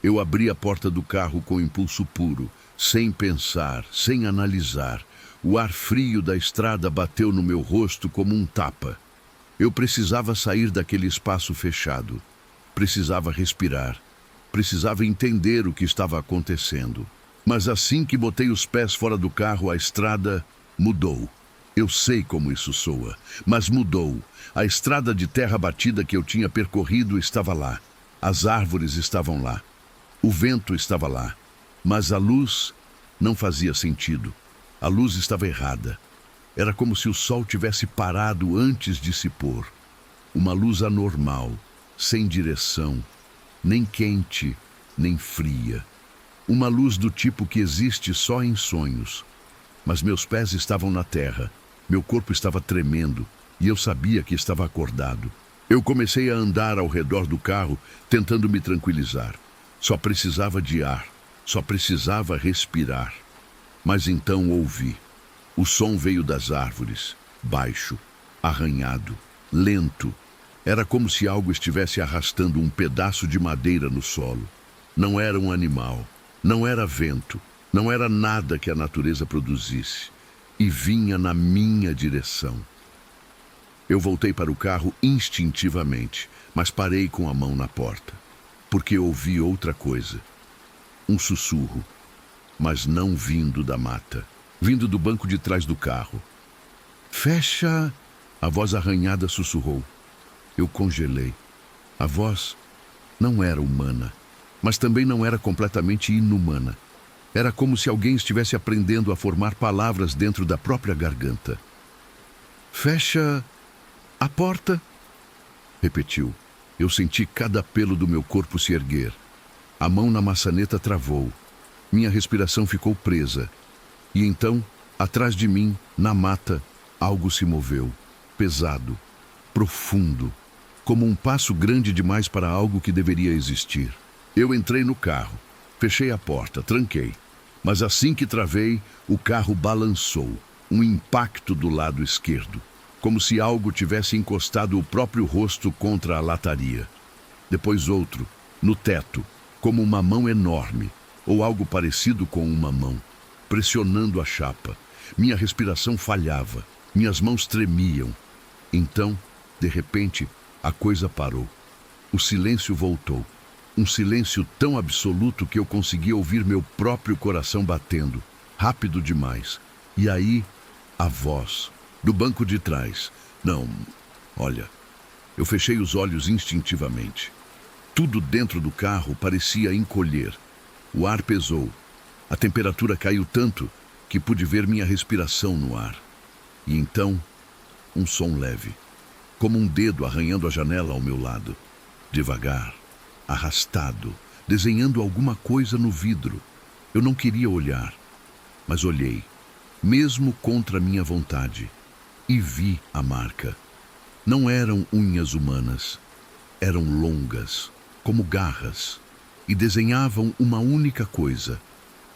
Eu abri a porta do carro com impulso puro, sem pensar, sem analisar. O ar frio da estrada bateu no meu rosto como um tapa. Eu precisava sair daquele espaço fechado. Precisava respirar. Precisava entender o que estava acontecendo. Mas assim que botei os pés fora do carro, a estrada mudou. Eu sei como isso soa, mas mudou. A estrada de terra batida que eu tinha percorrido estava lá. As árvores estavam lá. O vento estava lá. Mas a luz não fazia sentido. A luz estava errada. Era como se o sol tivesse parado antes de se pôr. Uma luz anormal, sem direção, nem quente, nem fria. Uma luz do tipo que existe só em sonhos. Mas meus pés estavam na terra, meu corpo estava tremendo e eu sabia que estava acordado. Eu comecei a andar ao redor do carro, tentando me tranquilizar. Só precisava de ar, só precisava respirar. Mas então ouvi. O som veio das árvores, baixo, arranhado, lento. Era como se algo estivesse arrastando um pedaço de madeira no solo. Não era um animal, não era vento, não era nada que a natureza produzisse. E vinha na minha direção. Eu voltei para o carro instintivamente, mas parei com a mão na porta, porque ouvi outra coisa. Um sussurro, mas não vindo da mata, vindo do banco de trás do carro. Fecha! A voz arranhada sussurrou. Eu congelei. A voz não era humana, mas também não era completamente inumana. Era como se alguém estivesse aprendendo a formar palavras dentro da própria garganta. Fecha a porta, repetiu. Eu senti cada pelo do meu corpo se erguer. A mão na maçaneta travou. Minha respiração ficou presa. E então, atrás de mim, na mata, algo se moveu. Pesado, profundo, como um passo grande demais para algo que deveria existir. Eu entrei no carro, fechei a porta, tranquei. Mas assim que travei, o carro balançou. Um impacto do lado esquerdo, como se algo tivesse encostado o próprio rosto contra a lataria. Depois outro, no teto, como uma mão enorme, ou algo parecido com uma mão, pressionando a chapa. Minha respiração falhava, minhas mãos tremiam. Então, de repente, a coisa parou. O silêncio voltou. Um silêncio tão absoluto que eu conseguia ouvir meu próprio coração batendo, rápido demais. E aí, a voz, do banco de trás. Não, olha, eu fechei os olhos instintivamente. Tudo dentro do carro parecia encolher. O ar pesou. A temperatura caiu tanto que pude ver minha respiração no ar. E então, um som leve, como um dedo arranhando a janela ao meu lado. Devagar, arrastado, desenhando alguma coisa no vidro. Eu não queria olhar, mas olhei, mesmo contra minha vontade, e vi a marca. Não eram unhas humanas, eram longas, como garras, e desenhavam uma única coisa,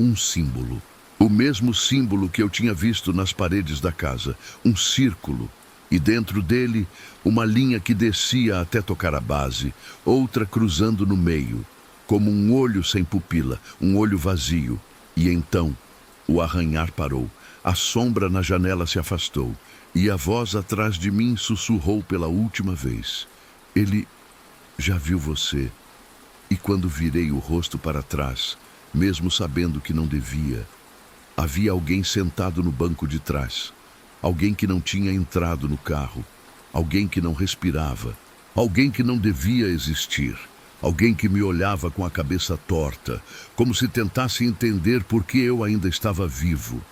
um símbolo. O mesmo símbolo que eu tinha visto nas paredes da casa, um círculo, e dentro dele uma linha que descia até tocar a base, outra cruzando no meio, como um olho sem pupila, um olho vazio. E então o arranhar parou, a sombra na janela se afastou, e a voz atrás de mim sussurrou pela última vez. Ele já viu você. E quando virei o rosto para trás, mesmo sabendo que não devia, havia alguém sentado no banco de trás. Alguém que não tinha entrado no carro. Alguém que não respirava. Alguém que não devia existir. Alguém que me olhava com a cabeça torta, como se tentasse entender por que eu ainda estava vivo.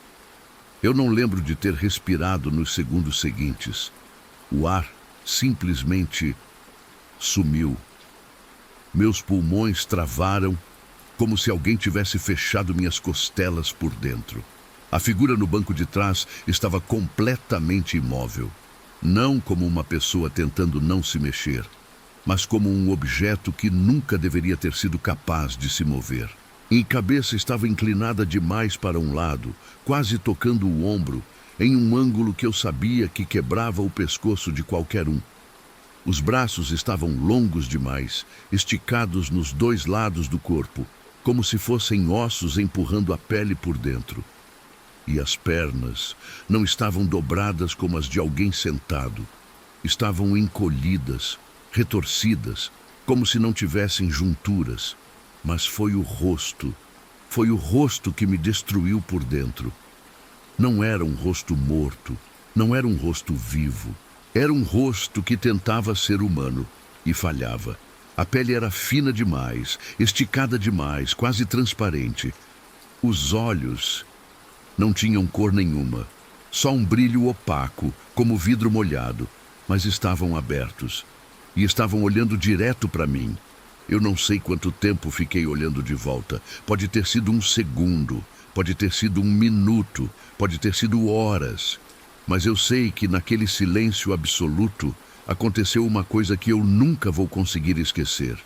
Eu não lembro de ter respirado nos segundos seguintes. O ar simplesmente sumiu. Meus pulmões travaram, como se alguém tivesse fechado minhas costelas por dentro. A figura no banco de trás estava completamente imóvel. Não como uma pessoa tentando não se mexer, mas como um objeto que nunca deveria ter sido capaz de se mover. A cabeça estava inclinada demais para um lado, quase tocando o ombro, em um ângulo que eu sabia que quebrava o pescoço de qualquer um. Os braços estavam longos demais, esticados nos dois lados do corpo, como se fossem ossos empurrando a pele por dentro. E as pernas não estavam dobradas como as de alguém sentado. Estavam encolhidas, retorcidas, como se não tivessem junturas. Mas foi o rosto que me destruiu por dentro. Não era um rosto morto, não era um rosto vivo. Era um rosto que tentava ser humano e falhava. A pele era fina demais, esticada demais, quase transparente. Os olhos não tinham cor nenhuma, só um brilho opaco, como vidro molhado, mas estavam abertos e estavam olhando direto para mim. Eu não sei quanto tempo fiquei olhando de volta. Pode ter sido um segundo, pode ter sido um minuto, pode ter sido horas. Mas eu sei que naquele silêncio absoluto aconteceu uma coisa que eu nunca vou conseguir esquecer.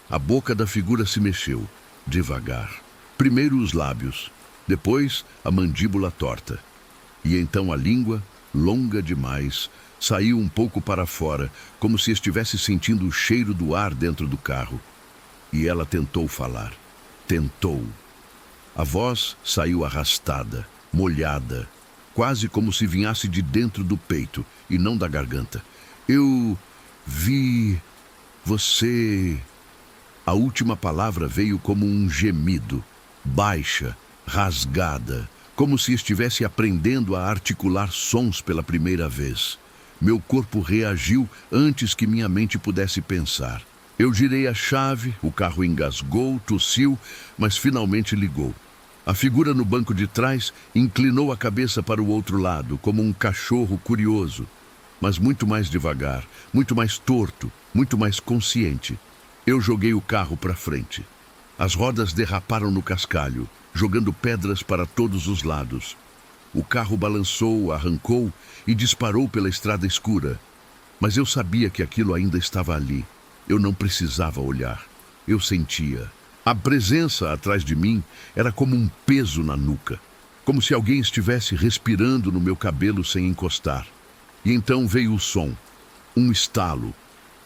A boca da figura se mexeu, devagar. Primeiro os lábios, depois a mandíbula torta. E então a língua, longa demais, saiu um pouco para fora, como se estivesse sentindo o cheiro do ar dentro do carro. E ela tentou falar. Tentou. A voz saiu arrastada, molhada, quase como se vinhasse de dentro do peito e não da garganta. Eu vi você... A última palavra veio como um gemido, baixa, rasgada, como se estivesse aprendendo a articular sons pela primeira vez. Meu corpo reagiu antes que minha mente pudesse pensar. Eu girei a chave, o carro engasgou, tossiu, mas finalmente ligou. A figura no banco de trás inclinou a cabeça para o outro lado, como um cachorro curioso, mas muito mais devagar, muito mais torto, muito mais consciente. Eu joguei o carro para frente. As rodas derraparam no cascalho, jogando pedras para todos os lados. O carro balançou, arrancou e disparou pela estrada escura. Mas eu sabia que aquilo ainda estava ali. Eu não precisava olhar. Eu sentia. A presença atrás de mim era como um peso na nuca, como se alguém estivesse respirando no meu cabelo sem encostar. E então veio o som, um estalo,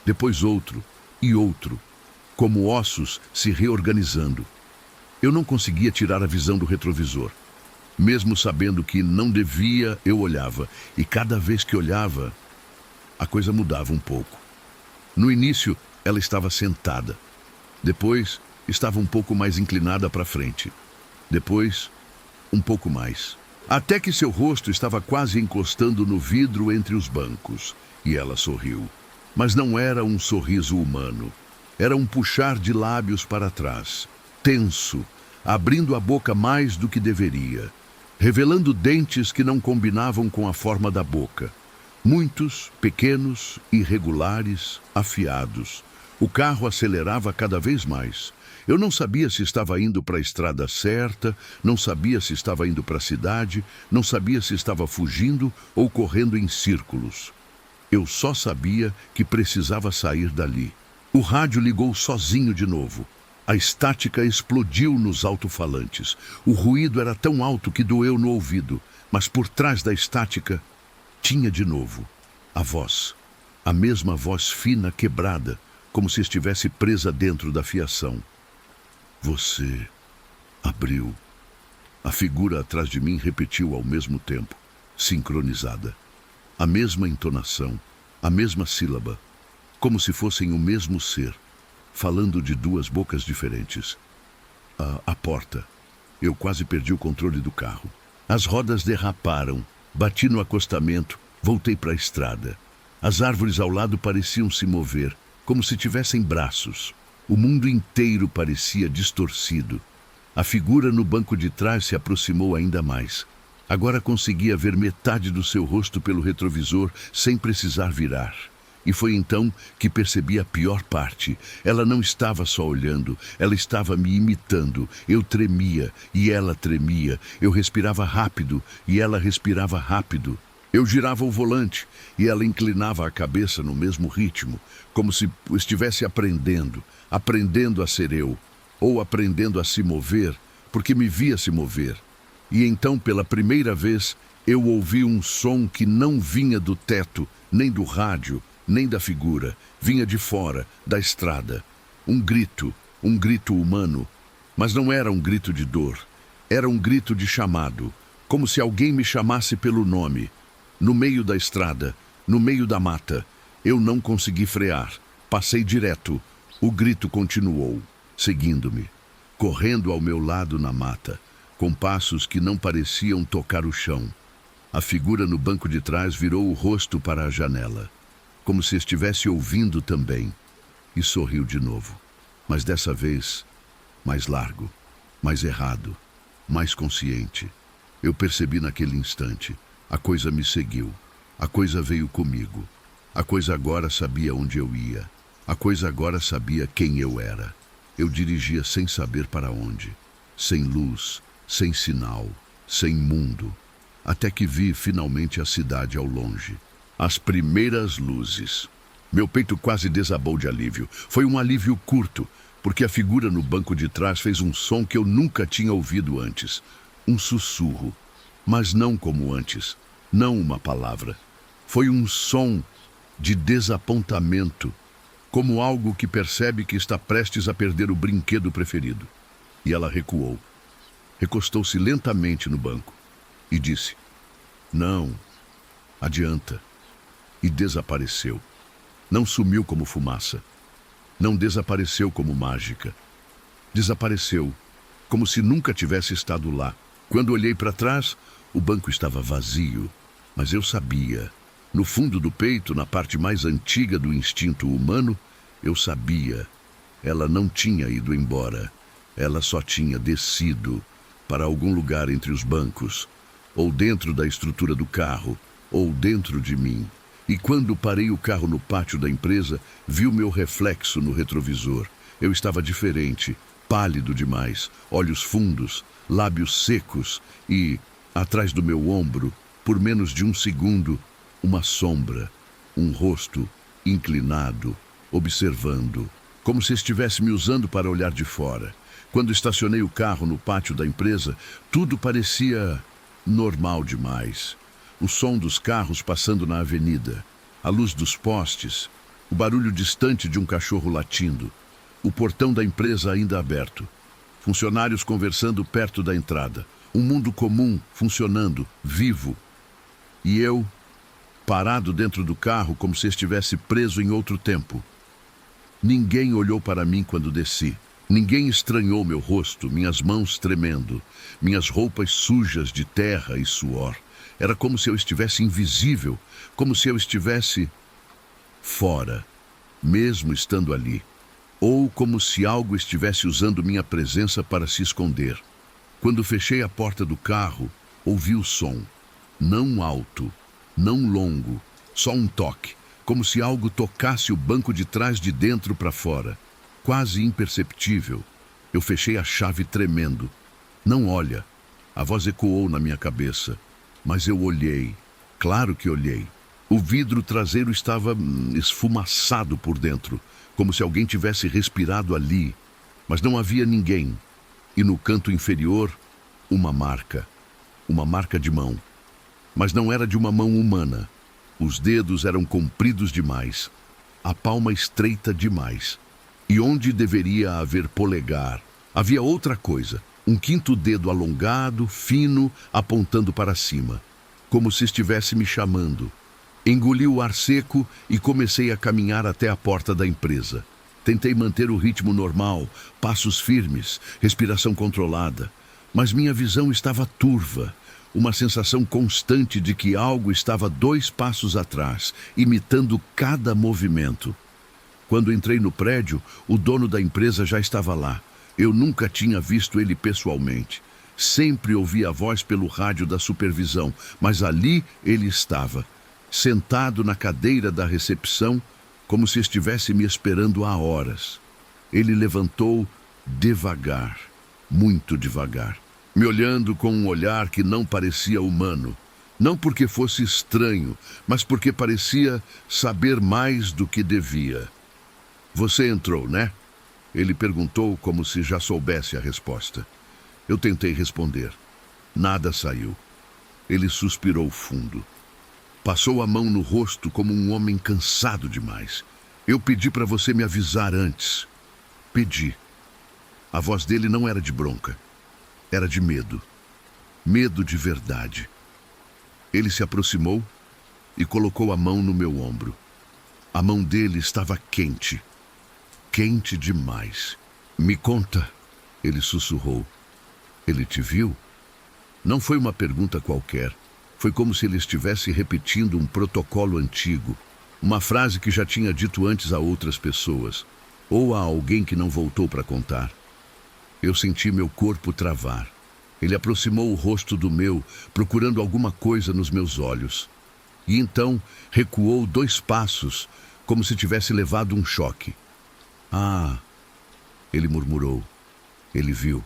depois outro e outro, como ossos se reorganizando. Eu não conseguia tirar a visão do retrovisor. Mesmo sabendo que não devia, eu olhava, e cada vez que olhava, a coisa mudava um pouco. No início, ela estava sentada. Depois, estava um pouco mais inclinada para frente. Depois, um pouco mais. Até que seu rosto estava quase encostando no vidro entre os bancos. E ela sorriu. Mas não era um sorriso humano. Era um puxar de lábios para trás, tenso, abrindo a boca mais do que deveria, revelando dentes que não combinavam com a forma da boca. Muitos, pequenos, irregulares, afiados. O carro acelerava cada vez mais. Eu não sabia se estava indo para a estrada certa, não sabia se estava indo para a cidade, não sabia se estava fugindo ou correndo em círculos. Eu só sabia que precisava sair dali. O rádio ligou sozinho de novo. A estática explodiu nos alto-falantes. O ruído era tão alto que doeu no ouvido, mas por trás da estática tinha de novo a voz. A mesma voz fina, quebrada, como se estivesse presa dentro da fiação. Você abriu. A figura atrás de mim repetiu ao mesmo tempo, sincronizada. A mesma entonação, a mesma sílaba, como se fossem o mesmo ser, falando de duas bocas diferentes. A porta. Eu quase perdi o controle do carro. As rodas derraparam, bati no acostamento, voltei para a estrada. As árvores ao lado pareciam se mover, como se tivessem braços. O mundo inteiro parecia distorcido. A figura no banco de trás se aproximou ainda mais. Agora conseguia ver metade do seu rosto pelo retrovisor sem precisar virar. E foi então que percebi a pior parte. Ela não estava só olhando, ela estava me imitando. Eu tremia e ela tremia. Eu respirava rápido e ela respirava rápido. Eu girava o volante e ela inclinava a cabeça no mesmo ritmo, como se estivesse aprendendo a ser eu, ou aprendendo a se mover, porque me via se mover. E então, pela primeira vez, eu ouvi um som que não vinha do teto, nem do rádio, nem da figura, vinha de fora, da estrada. Um grito humano, mas não era um grito de dor, era um grito de chamado, como se alguém me chamasse pelo nome. No meio da estrada, no meio da mata, eu não consegui frear, passei direto. O grito continuou, seguindo-me, correndo ao meu lado na mata, com passos que não pareciam tocar o chão. A figura no banco de trás virou o rosto para a janela, como se estivesse ouvindo também, e sorriu de novo. Mas dessa vez, mais largo, mais errado, mais consciente. Eu percebi naquele instante. A coisa me seguiu. A coisa veio comigo. A coisa agora sabia onde eu ia. A coisa agora sabia quem eu era. Eu dirigia sem saber para onde. Sem luz, sem sinal, sem mundo. Até que vi finalmente a cidade ao longe. As primeiras luzes. Meu peito quase desabou de alívio. Foi um alívio curto, porque a figura no banco de trás fez um som que eu nunca tinha ouvido antes. Um sussurro, mas não como antes. Não uma palavra. Foi um som de desapontamento, como algo que percebe que está prestes a perder o brinquedo preferido. E ela recuou. Recostou-se lentamente no banco e disse: "Não, adianta." E desapareceu. Não sumiu como fumaça. Não desapareceu como mágica. Desapareceu, como se nunca tivesse estado lá. Quando olhei para trás, o banco estava vazio. Mas eu sabia, no fundo do peito, na parte mais antiga do instinto humano, eu sabia. Ela não tinha ido embora. Ela só tinha descido para algum lugar entre os bancos, ou dentro da estrutura do carro, ou dentro de mim. E quando parei o carro no pátio da empresa, vi o meu reflexo no retrovisor. Eu estava diferente, pálido demais, olhos fundos, lábios secos e, atrás do meu ombro, por menos de um segundo, uma sombra, um rosto inclinado, observando, como se estivesse me usando para olhar de fora. Quando estacionei o carro no pátio da empresa, tudo parecia normal demais. O som dos carros passando na avenida, a luz dos postes, o barulho distante de um cachorro latindo, o portão da empresa ainda aberto, funcionários conversando perto da entrada, um mundo comum funcionando, vivo. E eu, parado dentro do carro como se estivesse preso em outro tempo. Ninguém olhou para mim quando desci. Ninguém estranhou meu rosto, minhas mãos tremendo, minhas roupas sujas de terra e suor. Era como se eu estivesse invisível, como se eu estivesse fora, mesmo estando ali. Ou como se algo estivesse usando minha presença para se esconder. Quando fechei a porta do carro, ouvi o som. Não alto, não longo, só um toque, como se algo tocasse o banco de trás de dentro para fora. Quase imperceptível. Eu fechei a chave tremendo. "Não olha." A voz ecoou na minha cabeça. Mas eu olhei. Claro que olhei. O vidro traseiro estava esfumaçado por dentro, como se alguém tivesse respirado ali. Mas não havia ninguém. E no canto inferior, uma marca. Uma marca de mão. Mas não era de uma mão humana. Os dedos eram compridos demais. A palma estreita demais. E onde deveria haver polegar, havia outra coisa. Um quinto dedo alongado, fino, apontando para cima. Como se estivesse me chamando. Engoli o ar seco e comecei a caminhar até a porta da empresa. Tentei manter o ritmo normal, passos firmes, respiração controlada. Mas minha visão estava turva. Uma sensação constante de que algo estava 2 passos atrás, imitando cada movimento. Quando entrei no prédio, o dono da empresa já estava lá. Eu nunca tinha visto ele pessoalmente. Sempre ouvia a voz pelo rádio da supervisão, mas ali ele estava, sentado na cadeira da recepção, como se estivesse me esperando há horas. Ele levantou devagar, muito devagar, me olhando com um olhar que não parecia humano. Não porque fosse estranho, mas porque parecia saber mais do que devia. Você entrou, né? Ele perguntou como se já soubesse a resposta. Eu tentei responder. Nada saiu. Ele suspirou fundo. Passou a mão no rosto como um homem cansado demais. Eu pedi para você me avisar antes. Pedi. A voz dele não era de bronca. Era de medo. Medo de verdade. Ele se aproximou e colocou a mão no meu ombro. A mão dele estava quente. Quente demais. Me conta, ele sussurrou. Ele te viu? Não foi uma pergunta qualquer. Foi como se ele estivesse repetindo um protocolo antigo. Uma frase que já tinha dito antes a outras pessoas. Ou a alguém que não voltou para contar. Eu senti meu corpo travar. Ele aproximou o rosto do meu, procurando alguma coisa nos meus olhos. E então recuou 2 passos, como se tivesse levado um choque. Ah, ele murmurou. Ele viu.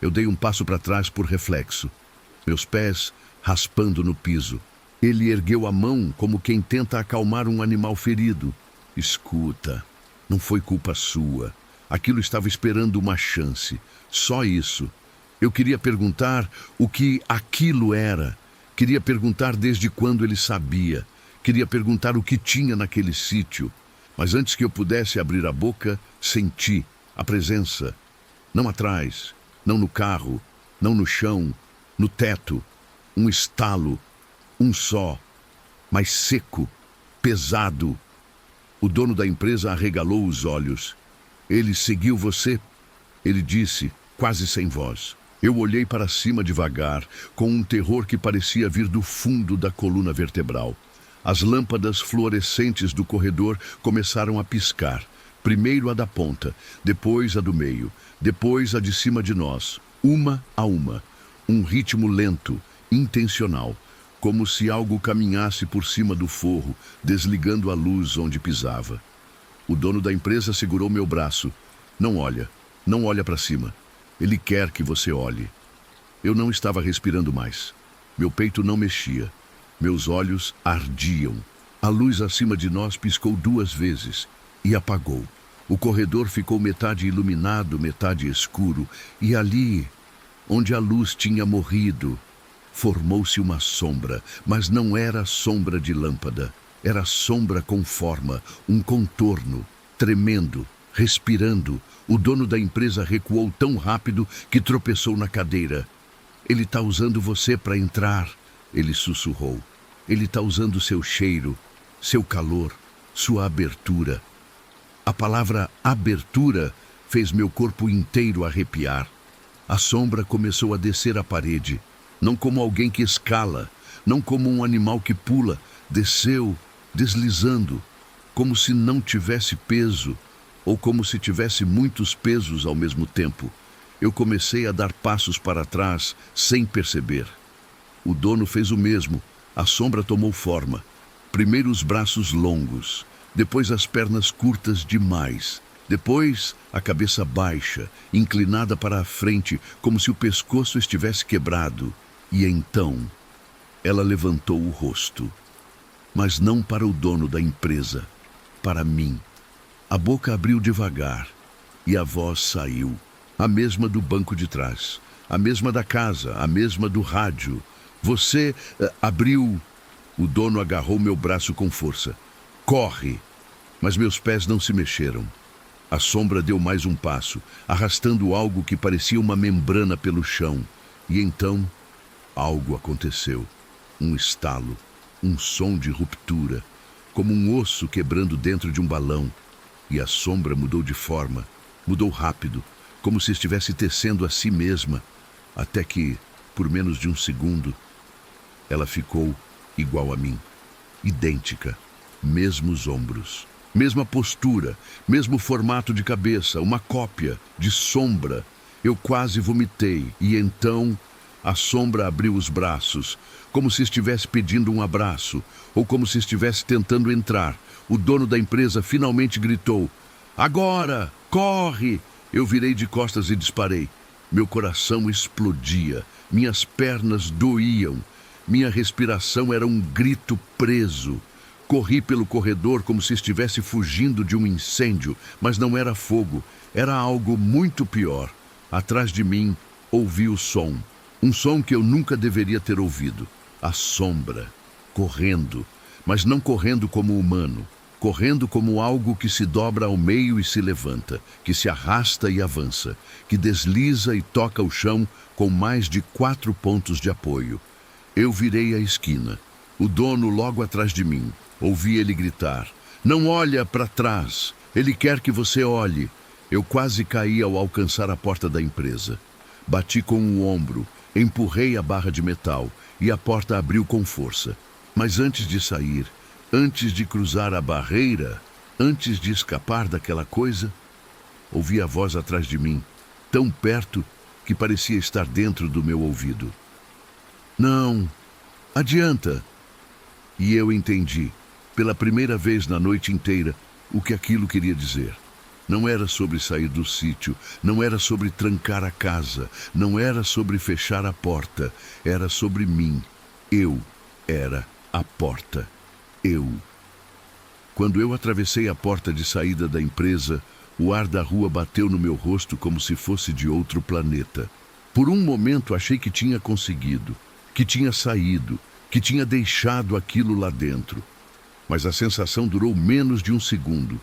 Eu dei um passo para trás por reflexo. Meus pés raspando no piso. Ele ergueu a mão como quem tenta acalmar um animal ferido. Escuta, não foi culpa sua. Aquilo estava esperando uma chance. Só isso. Eu queria perguntar o que aquilo era. Queria perguntar desde quando ele sabia. Queria perguntar o que tinha naquele sítio. Mas antes que eu pudesse abrir a boca, senti a presença. Não atrás, não no carro, não no chão, no teto. Um estalo, um só, mas seco, pesado. O dono da empresa arregalou os olhos. Ele seguiu você? Ele disse, quase sem voz. Eu olhei para cima devagar, com um terror que parecia vir do fundo da coluna vertebral. As lâmpadas fluorescentes do corredor começaram a piscar. Primeiro a da ponta, depois a do meio, depois a de cima de nós, uma a uma. Um ritmo lento, intencional, como se algo caminhasse por cima do forro, desligando a luz onde pisava. O dono da empresa segurou meu braço. Não olha para cima. Ele quer que você olhe. Eu não estava respirando mais. Meu peito não mexia. Meus olhos ardiam. A luz acima de nós piscou 2 vezes e apagou. O corredor ficou metade iluminado, metade escuro. E ali, onde a luz tinha morrido, formou-se uma sombra, mas não era sombra de lâmpada. Era sombra com forma, um contorno, tremendo, respirando. O dono da empresa recuou tão rápido que tropeçou na cadeira. Ele está usando você para entrar, ele sussurrou. Ele está usando seu cheiro, seu calor, sua abertura. A palavra abertura fez meu corpo inteiro arrepiar. A sombra começou a descer a parede, não como alguém que escala, não como um animal que pula. Desceu, deslizando, como se não tivesse peso, ou como se tivesse muitos pesos ao mesmo tempo. Eu comecei a dar passos para trás, sem perceber. O dono fez o mesmo. A sombra tomou forma. Primeiro os braços longos, depois as pernas curtas demais, depois a cabeça baixa, inclinada para a frente, como se o pescoço estivesse quebrado. E então, ela levantou o rosto. Mas não para o dono da empresa, para mim. A boca abriu devagar e a voz saiu, a mesma do banco de trás, a mesma da casa, a mesma do rádio. Você abriu... O dono agarrou meu braço com força. Corre! Mas meus pés não se mexeram. A sombra deu mais um passo, arrastando algo que parecia uma membrana pelo chão. E então, algo aconteceu. Um estalo, um som de ruptura, como um osso quebrando dentro de um balão. E a sombra mudou de forma, mudou rápido, como se estivesse tecendo a si mesma, até que, por menos de um segundo, ela ficou igual a mim, idêntica, mesmos ombros, mesma postura, mesmo formato de cabeça, uma cópia de sombra. Eu quase vomitei e então A sombra abriu os braços, como se estivesse pedindo um abraço, ou como se estivesse tentando entrar. O dono da empresa finalmente gritou: "Agora! Corre!" Eu virei de costas e disparei. Meu coração explodia, minhas pernas doíam, minha respiração era um grito preso. Corri pelo corredor como se estivesse fugindo de um incêndio, mas não era fogo, era algo muito pior. Atrás de mim, ouvi o som. Um som que eu nunca deveria ter ouvido. A sombra, correndo, mas não correndo como humano, correndo como algo que se dobra ao meio e se levanta, que se arrasta e avança, que desliza e toca o chão com mais de 4 pontos de apoio. Eu virei a esquina. O dono logo atrás de mim. Ouvi ele gritar: "Não olha para trás! Ele quer que você olhe!" Eu quase caí ao alcançar a porta da empresa. Bati com o ombro, empurrei a barra de metal e a porta abriu com força. Mas antes de sair, antes de cruzar a barreira, antes de escapar daquela coisa, ouvi a voz atrás de mim, tão perto que parecia estar dentro do meu ouvido. "Não, adianta!" E eu entendi, pela primeira vez na noite inteira, o que aquilo queria dizer. Não era sobre sair do sítio, não era sobre trancar a casa, não era sobre fechar a porta, era sobre mim. Eu era a porta. Eu. Quando eu atravessei a porta de saída da empresa, o ar da rua bateu no meu rosto como se fosse de outro planeta. Por um momento achei que tinha conseguido, que tinha saído, que tinha deixado aquilo lá dentro. Mas a sensação durou menos de um segundo,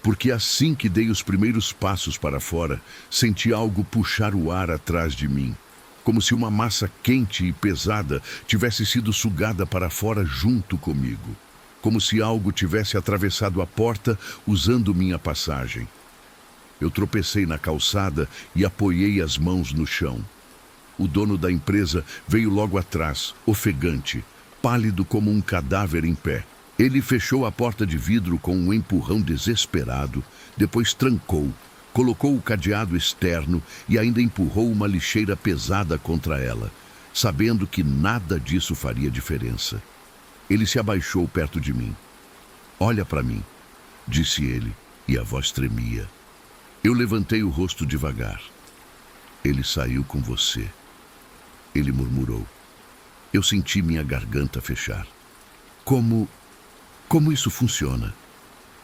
porque assim que dei os primeiros passos para fora, senti algo puxar o ar atrás de mim, como se uma massa quente e pesada tivesse sido sugada para fora junto comigo, como se algo tivesse atravessado a porta usando minha passagem. Eu tropecei na calçada e apoiei as mãos no chão. O dono da empresa veio logo atrás, ofegante, pálido como um cadáver em pé. Ele fechou a porta de vidro com um empurrão desesperado, depois trancou, colocou o cadeado externo e ainda empurrou uma lixeira pesada contra ela, sabendo que nada disso faria diferença. Ele se abaixou perto de mim. "Olha para mim", disse ele, e a voz tremia. Eu levantei o rosto devagar. "Ele saiu com você", ele murmurou. Eu senti minha garganta fechar. Como isso funciona?"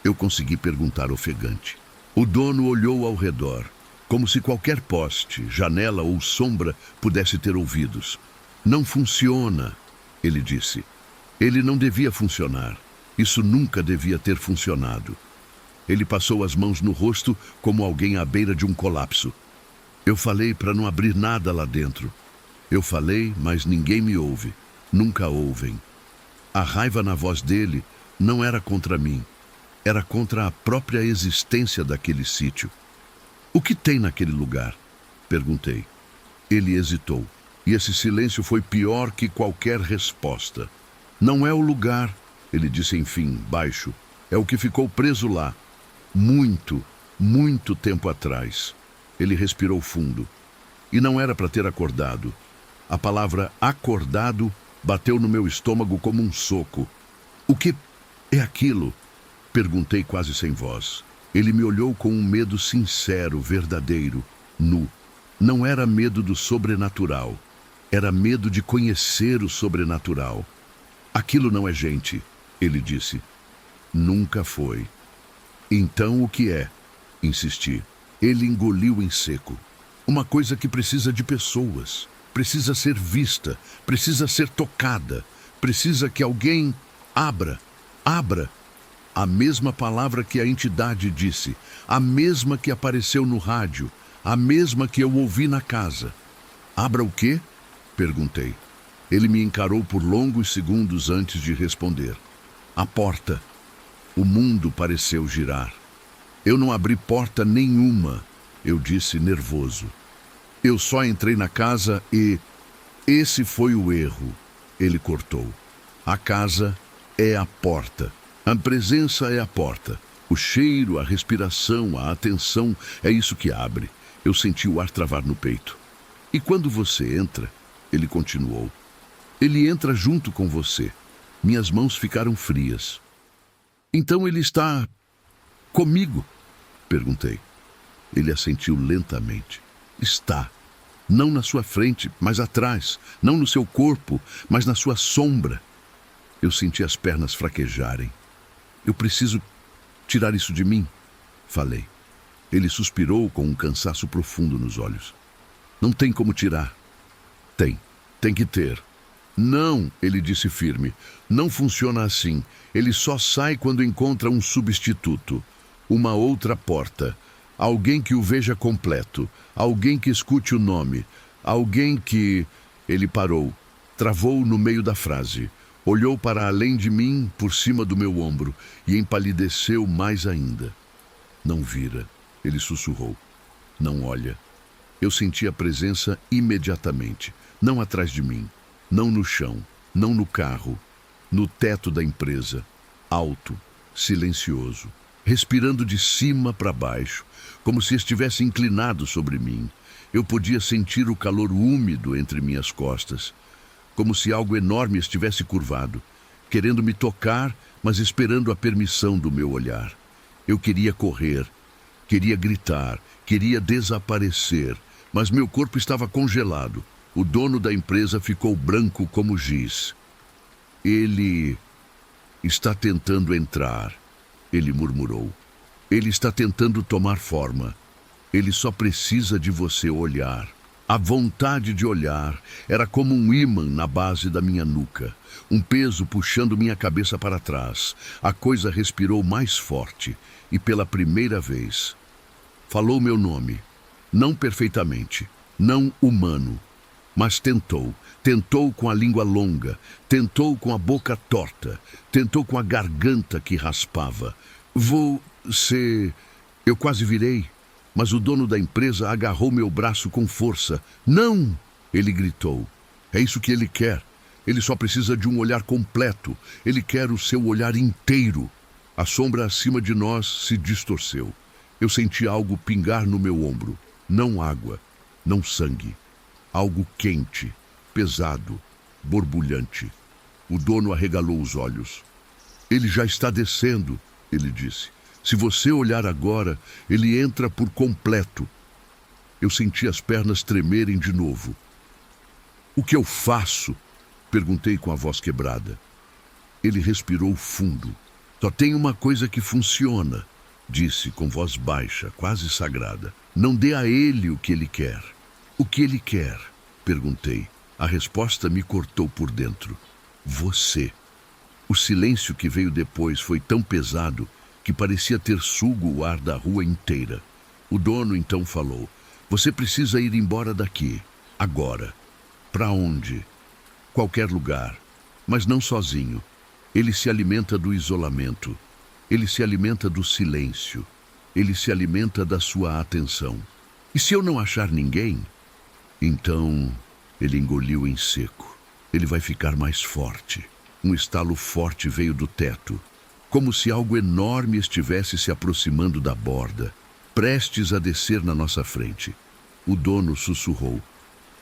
Eu consegui perguntar ofegante. O dono olhou ao redor, como se qualquer poste, janela ou sombra pudesse ter ouvidos. "Não funciona", ele disse. "Ele não devia funcionar. Isso nunca devia ter funcionado." Ele passou as mãos no rosto como alguém à beira de um colapso. "Eu falei para não abrir nada lá dentro. Eu falei, mas ninguém me ouve. Nunca ouvem." A raiva na voz dele não era contra mim. Era contra a própria existência daquele sítio. "O que tem naquele lugar?" perguntei. Ele hesitou, e esse silêncio foi pior que qualquer resposta. "Não é o lugar", ele disse enfim, baixo. "É o que ficou preso lá. Muito, muito tempo atrás." Ele respirou fundo. E não era para ter acordado. A palavra acordado bateu no meu estômago como um soco. "O que é aquilo?" perguntei quase sem voz. Ele me olhou com um medo sincero, verdadeiro, nu. Não era medo do sobrenatural. Era medo de conhecer o sobrenatural. "Aquilo não é gente", ele disse. "Nunca foi." "Então o que é?" insisti. Ele engoliu em seco. "Uma coisa que precisa de pessoas. Precisa ser vista, precisa ser tocada, precisa que alguém abra. A mesma palavra que a entidade disse, a mesma que apareceu no rádio, a mesma que eu ouvi na casa. "Abra o quê?" perguntei. Ele me encarou por longos segundos antes de responder. "A porta." O mundo pareceu girar. "Eu não abri porta nenhuma", eu disse nervoso. "Eu só entrei na casa e... Esse foi o erro", ele cortou. "A casa é a porta. A presença é a porta. O cheiro, a respiração, a atenção, é isso que abre." Eu senti o ar travar no peito. "E quando você entra, ele continuou. Ele entra junto com você. Minhas mãos ficaram frias. Então ele está comigo? Perguntei. Ele assentiu lentamente. Está. Não na sua frente, mas atrás. Não no seu corpo, mas na sua sombra. Eu senti as pernas fraquejarem. Eu preciso tirar isso de mim, falei. Ele suspirou com um cansaço profundo nos olhos. Não tem como tirar. Tem que ter. Não, ele disse firme. Não funciona assim. Ele só sai quando encontra um substituto. Uma outra porta. Alguém que o veja completo. Alguém que escute o nome. Alguém que... Ele parou. Travou no meio da frase. Olhou para além de mim, por cima do meu ombro, e empalideceu mais ainda. Não vira, ele sussurrou. Não olha. Eu senti a presença imediatamente. Não atrás de mim, não no chão, não no carro, no teto da empresa. Alto, silencioso, respirando de cima para baixo, como se estivesse inclinado sobre mim. Eu podia sentir o calor úmido entre minhas costas. Como se algo enorme estivesse curvado, querendo me tocar, mas esperando a permissão do meu olhar. Eu queria correr, queria gritar, queria desaparecer, mas meu corpo estava congelado. O dono da empresa ficou branco como giz. Ele está tentando entrar, ele murmurou. Ele está tentando tomar forma. Ele só precisa de você olhar. A vontade de olhar era como um ímã na base da minha nuca, um peso puxando minha cabeça para trás. A coisa respirou mais forte e pela primeira vez falou meu nome, não perfeitamente, não humano, mas tentou com a língua longa, tentou com a boca torta, tentou com a garganta que raspava. Você... Eu quase virei. Mas o dono da empresa agarrou meu braço com força. Não! Ele gritou. É isso que ele quer. Ele só precisa de um olhar completo. Ele quer o seu olhar inteiro. A sombra acima de nós se distorceu. Eu senti algo pingar no meu ombro. Não água, não sangue. Algo quente, pesado, borbulhante. O dono arregalou os olhos. Ele já está descendo, ele disse. Se você olhar agora, ele entra por completo. Eu senti as pernas tremerem de novo. O que eu faço? Perguntei com a voz quebrada. Ele respirou fundo. Só tem uma coisa que funciona, disse com voz baixa, quase sagrada. Não dê a ele o que ele quer. O que ele quer? Perguntei. A resposta me cortou por dentro. Você. O silêncio que veio depois foi tão pesado que parecia ter sugo o ar da rua inteira. O dono então falou: você precisa ir embora daqui, agora. Para onde? Qualquer lugar, mas não sozinho. Ele se alimenta do isolamento. Ele se alimenta do silêncio. Ele se alimenta da sua atenção. E se eu não achar ninguém? Então, ele engoliu em seco. Ele vai ficar mais forte. Um estalo forte veio do teto. Como se algo enorme estivesse se aproximando da borda, prestes a descer na nossa frente. O dono sussurrou: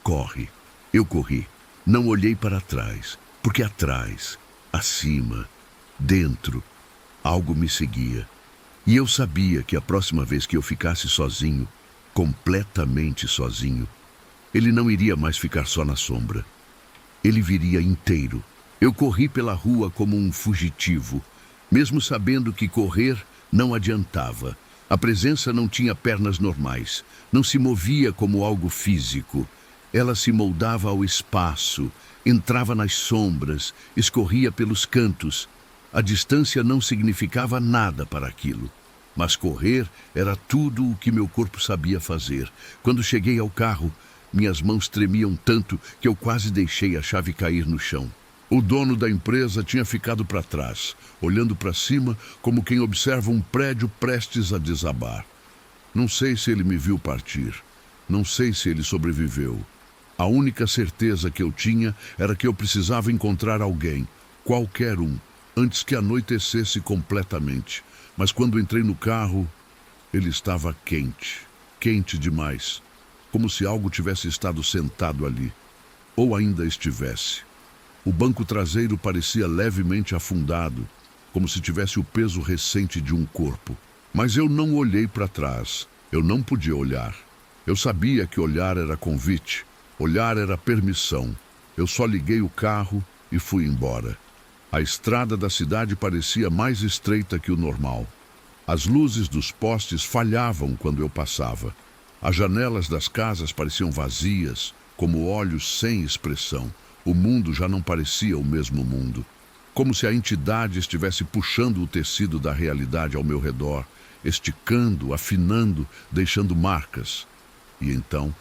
corre. Eu corri. Não olhei para trás, porque atrás, acima, dentro, algo me seguia. E eu sabia que a próxima vez que eu ficasse sozinho, completamente sozinho, ele não iria mais ficar só na sombra. Ele viria inteiro. Eu corri pela rua como um fugitivo, mesmo sabendo que correr não adiantava. A presença não tinha pernas normais, não se movia como algo físico. Ela se moldava ao espaço, entrava nas sombras, escorria pelos cantos. A distância não significava nada para aquilo. Mas correr era tudo o que meu corpo sabia fazer. Quando cheguei ao carro, minhas mãos tremiam tanto que eu quase deixei a chave cair no chão. O dono da empresa tinha ficado para trás, olhando para cima como quem observa um prédio prestes a desabar. Não sei se ele me viu partir. Não sei se ele sobreviveu. A única certeza que eu tinha era que eu precisava encontrar alguém, qualquer um, antes que anoitecesse completamente. Mas quando entrei no carro, ele estava quente, quente demais, como se algo tivesse estado sentado ali. Ou ainda estivesse. O banco traseiro parecia levemente afundado, como se tivesse o peso recente de um corpo. Mas eu não olhei para trás. Eu não podia olhar. Eu sabia que olhar era convite. Olhar era permissão. Eu só liguei o carro e fui embora. A estrada da cidade parecia mais estreita que o normal. As luzes dos postes falhavam quando eu passava. As janelas das casas pareciam vazias, como olhos sem expressão. O mundo já não parecia o mesmo mundo. Como se a entidade estivesse puxando o tecido da realidade ao meu redor, esticando, afinando, deixando marcas. E então,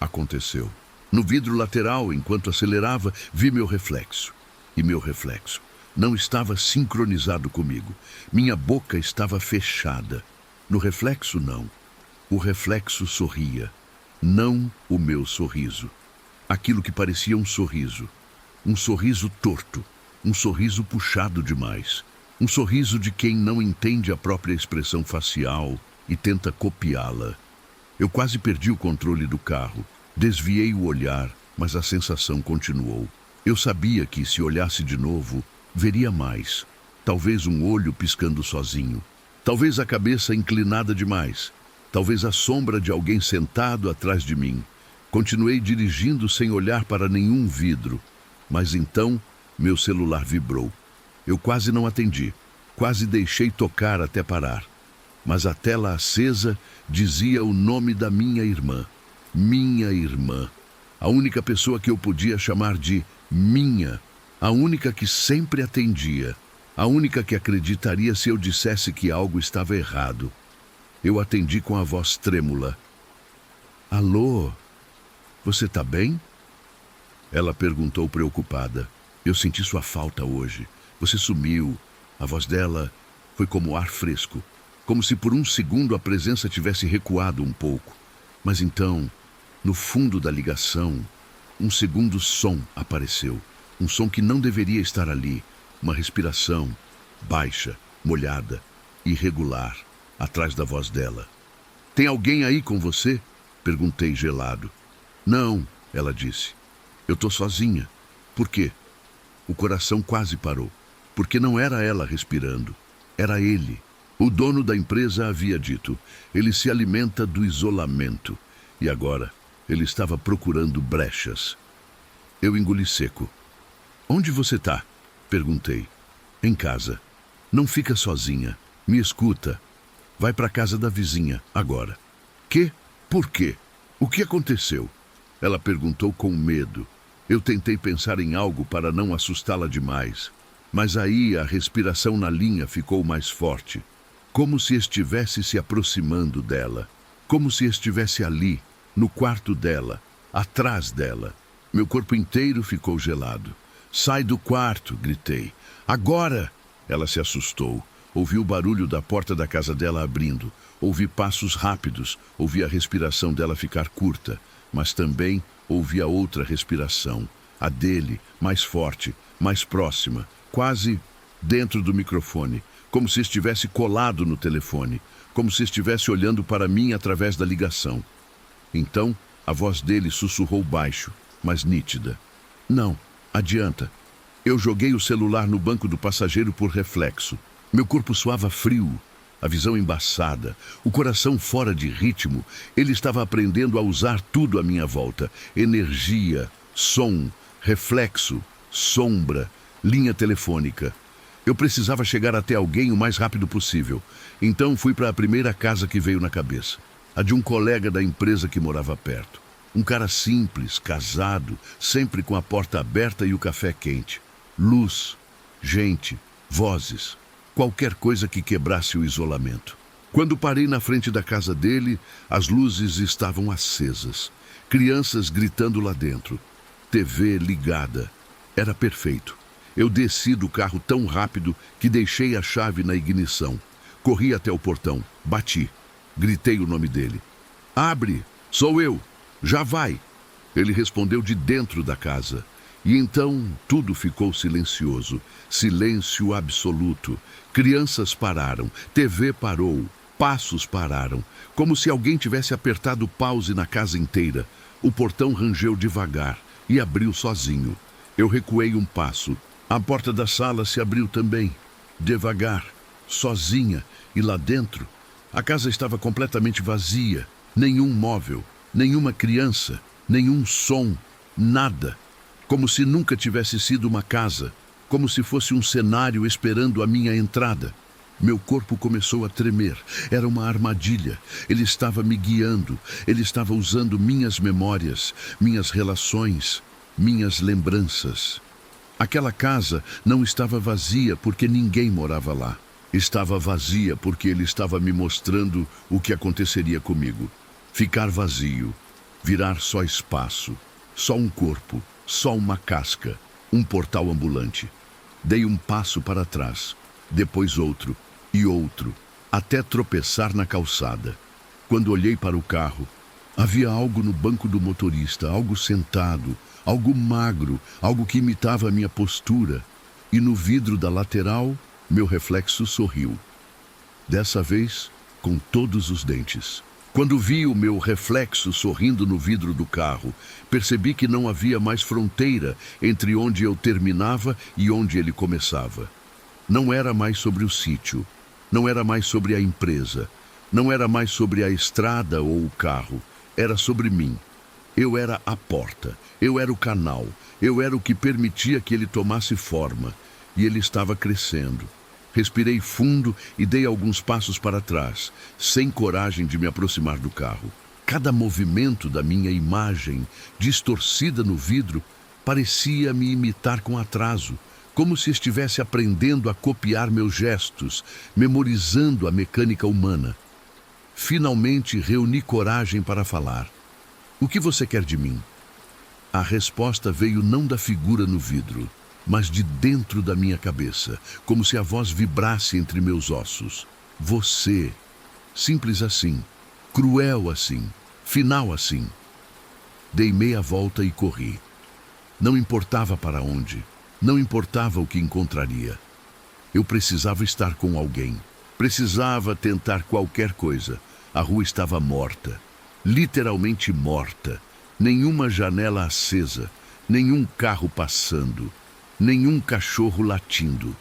aconteceu. No vidro lateral, enquanto acelerava, vi meu reflexo. E meu reflexo não estava sincronizado comigo. Minha boca estava fechada. No reflexo, não. O reflexo sorria. Não o meu sorriso. Aquilo que parecia um sorriso. Um sorriso torto. Um sorriso puxado demais. Um sorriso de quem não entende a própria expressão facial e tenta copiá-la. Eu quase perdi o controle do carro. Desviei o olhar, mas a sensação continuou. Eu sabia que, se olhasse de novo, veria mais. Talvez um olho piscando sozinho. Talvez a cabeça inclinada demais. Talvez a sombra de alguém sentado atrás de mim. Continuei dirigindo sem olhar para nenhum vidro. Mas então, meu celular vibrou. Eu quase não atendi. Quase deixei tocar até parar. Mas a tela acesa dizia o nome da minha irmã. Minha irmã. A única pessoa que eu podia chamar de minha. A única que sempre atendia. A única que acreditaria se eu dissesse que algo estava errado. Eu atendi com a voz trêmula. Alô? Você está bem? Ela perguntou preocupada. Eu senti sua falta hoje. Você sumiu. A voz dela foi como ar fresco. Como se por um segundo a presença tivesse recuado um pouco. Mas então, no fundo da ligação, um segundo som apareceu. Um som que não deveria estar ali. Uma respiração, baixa, molhada, irregular, atrás da voz dela. Tem alguém aí com você? Perguntei gelado. Não, ela disse. Eu tô sozinha. Por quê? O coração quase parou. Porque não era ela respirando. Era ele. O dono da empresa havia dito. Ele se alimenta do isolamento. E agora, ele estava procurando brechas. Eu engoli seco. Onde você está? Perguntei. Em casa. Não fica sozinha. Me escuta. Vai para a casa da vizinha, agora. Quê? Por quê? O que aconteceu? Ela perguntou com medo. Eu tentei pensar em algo para não assustá-la demais. Mas aí a respiração na linha ficou mais forte. Como se estivesse se aproximando dela. Como se estivesse ali, no quarto dela, atrás dela. Meu corpo inteiro ficou gelado. Sai do quarto, gritei. Agora! Ela se assustou. Ouvi o barulho da porta da casa dela abrindo. Ouvi passos rápidos. Ouvi a respiração dela ficar curta. Mas também ouvi a outra respiração. A dele, mais forte, mais próxima. Quase dentro do microfone. Como se estivesse colado no telefone. Como se estivesse olhando para mim através da ligação. Então, a voz dele sussurrou baixo, mas nítida. Não, adianta. Eu joguei o celular no banco do passageiro por reflexo. Meu corpo suava frio, a visão embaçada, o coração fora de ritmo. Ele estava aprendendo a usar tudo à minha volta. Energia, som, reflexo, sombra, linha telefônica. Eu precisava chegar até alguém o mais rápido possível. Então fui para a primeira casa que veio na cabeça. A de um colega da empresa que morava perto. Um cara simples, casado, sempre com a porta aberta e o café quente. Luz, gente, vozes, qualquer coisa que quebrasse o isolamento. Quando parei na frente da casa dele, as luzes estavam acesas. Crianças gritando lá dentro. TV ligada. Era perfeito. Eu desci do carro tão rápido que deixei a chave na ignição. Corri até o portão. Bati. Gritei o nome dele. Abre! Sou eu! Já vai! Ele respondeu de dentro da casa. E então tudo ficou silencioso. Silêncio absoluto. Crianças pararam. TV parou. Passos pararam. Como se alguém tivesse apertado pause na casa inteira. O portão rangeu devagar. e abriu sozinho. Eu recuei um passo. A porta da sala se abriu também, devagar, sozinha, e lá dentro, a casa estava completamente vazia. Nenhum móvel, nenhuma criança, nenhum som, nada. Como se nunca tivesse sido uma casa, como se fosse um cenário esperando a minha entrada. Meu corpo começou a tremer. Era uma armadilha. Ele estava me guiando. Ele estava usando minhas memórias, minhas relações, minhas lembranças. Aquela casa não estava vazia porque ninguém morava lá. Estava vazia porque ele estava me mostrando o que aconteceria comigo. Ficar vazio, virar só espaço, só um corpo, só uma casca, um portal ambulante. Dei um passo para trás, depois outro e outro, até tropeçar na calçada. Quando olhei para o carro, havia algo no banco do motorista, algo sentado, algo magro, algo que imitava a minha postura. E no vidro da lateral, meu reflexo sorriu. Dessa vez, com todos os dentes. Quando vi o meu reflexo sorrindo no vidro do carro, percebi que não havia mais fronteira entre onde eu terminava e onde ele começava. Não era mais sobre o sítio. Não era mais sobre a empresa, não era mais sobre a estrada ou o carro, era sobre mim. Eu era a porta, eu era o canal, eu era o que permitia que ele tomasse forma, e ele estava crescendo. Respirei fundo e dei alguns passos para trás, sem coragem de me aproximar do carro. Cada movimento da minha imagem, distorcida no vidro, parecia me imitar com atraso, como se estivesse aprendendo a copiar meus gestos, memorizando a mecânica humana. Finalmente reuni coragem para falar. O que você quer de mim? A resposta veio não da figura no vidro, mas de dentro da minha cabeça, como se a voz vibrasse entre meus ossos. Você. Simples assim, cruel assim, final assim. Dei meia volta e corri. Não importava para onde. Não importava o que encontraria. Eu precisava estar com alguém. Precisava tentar qualquer coisa. A rua estava morta. Literalmente morta. Nenhuma janela acesa. Nenhum carro passando. Nenhum cachorro latindo.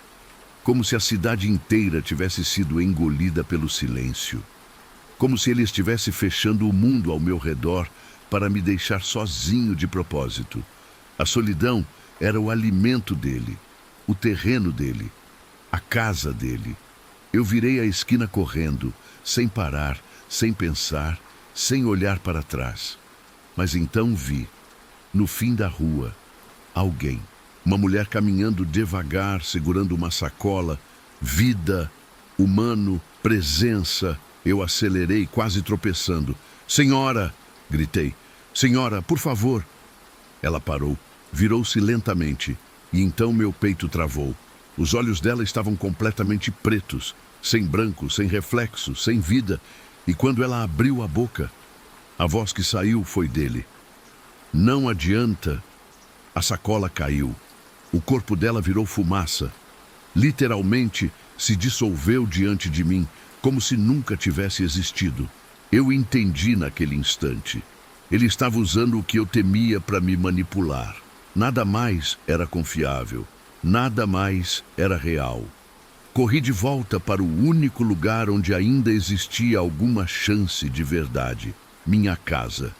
Como se a cidade inteira tivesse sido engolida pelo silêncio. Como se ele estivesse fechando o mundo ao meu redor para me deixar sozinho de propósito. A solidão era o alimento dele, o terreno dele, a casa dele. Eu virei a esquina correndo, sem parar, sem pensar, sem olhar para trás. Mas então vi, no fim da rua, alguém. Uma mulher caminhando devagar, segurando uma sacola. Vida, humano, presença. Eu acelerei, quase tropeçando. Senhora! Gritei. Senhora, por favor! Ela parou. Virou-se lentamente, e então meu peito travou. Os olhos dela estavam completamente pretos, sem branco, sem reflexo, sem vida, e quando ela abriu a boca, a voz que saiu foi dele. Não adianta. A sacola caiu. O corpo dela virou fumaça. Literalmente se dissolveu diante de mim, como se nunca tivesse existido. Eu entendi naquele instante. Ele estava usando o que eu temia para me manipular. Nada mais era confiável, nada mais era real. Corri de volta para o único lugar onde ainda existia alguma chance de verdade, minha casa.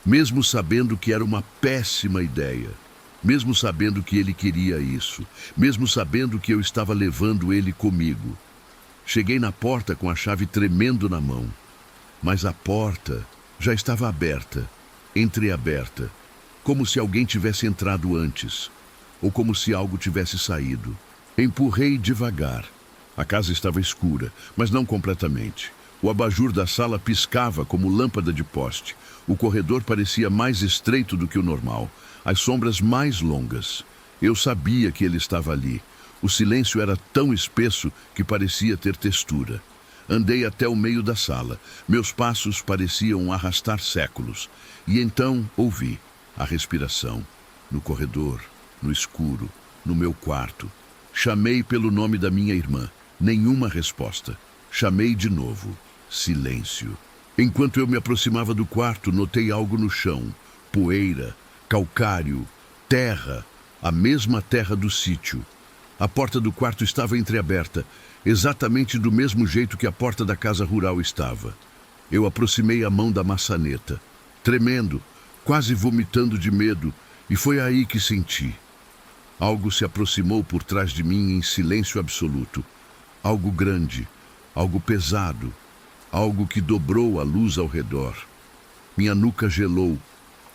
Mesmo sabendo que era uma péssima ideia, mesmo sabendo que ele queria isso, mesmo sabendo que eu estava levando ele comigo. Cheguei na porta com a chave tremendo na mão, mas a porta já estava aberta, entreaberta. Como se alguém tivesse entrado antes, ou como se algo tivesse saído. Empurrei devagar. A casa estava escura, mas não completamente. O abajur da sala piscava como lâmpada de poste. O corredor parecia mais estreito do que o normal, as sombras mais longas. Eu sabia que ele estava ali. O silêncio era tão espesso que parecia ter textura. Andei até o meio da sala. Meus passos pareciam arrastar séculos. E então ouvi a respiração, no corredor, no escuro, no meu quarto. Chamei pelo nome da minha irmã. Nenhuma resposta. Chamei de novo. Silêncio. Enquanto eu me aproximava do quarto, notei algo no chão. Poeira. calcário, terra, a mesma terra do sítio. A porta do quarto estava entreaberta, exatamente do mesmo jeito que a porta da casa rural estava. Eu aproximei a mão da maçaneta, tremendo, quase vomitando de medo, e foi aí que senti. Algo se aproximou por trás de mim em silêncio absoluto. Algo grande, algo pesado, algo que dobrou a luz ao redor. Minha nuca gelou,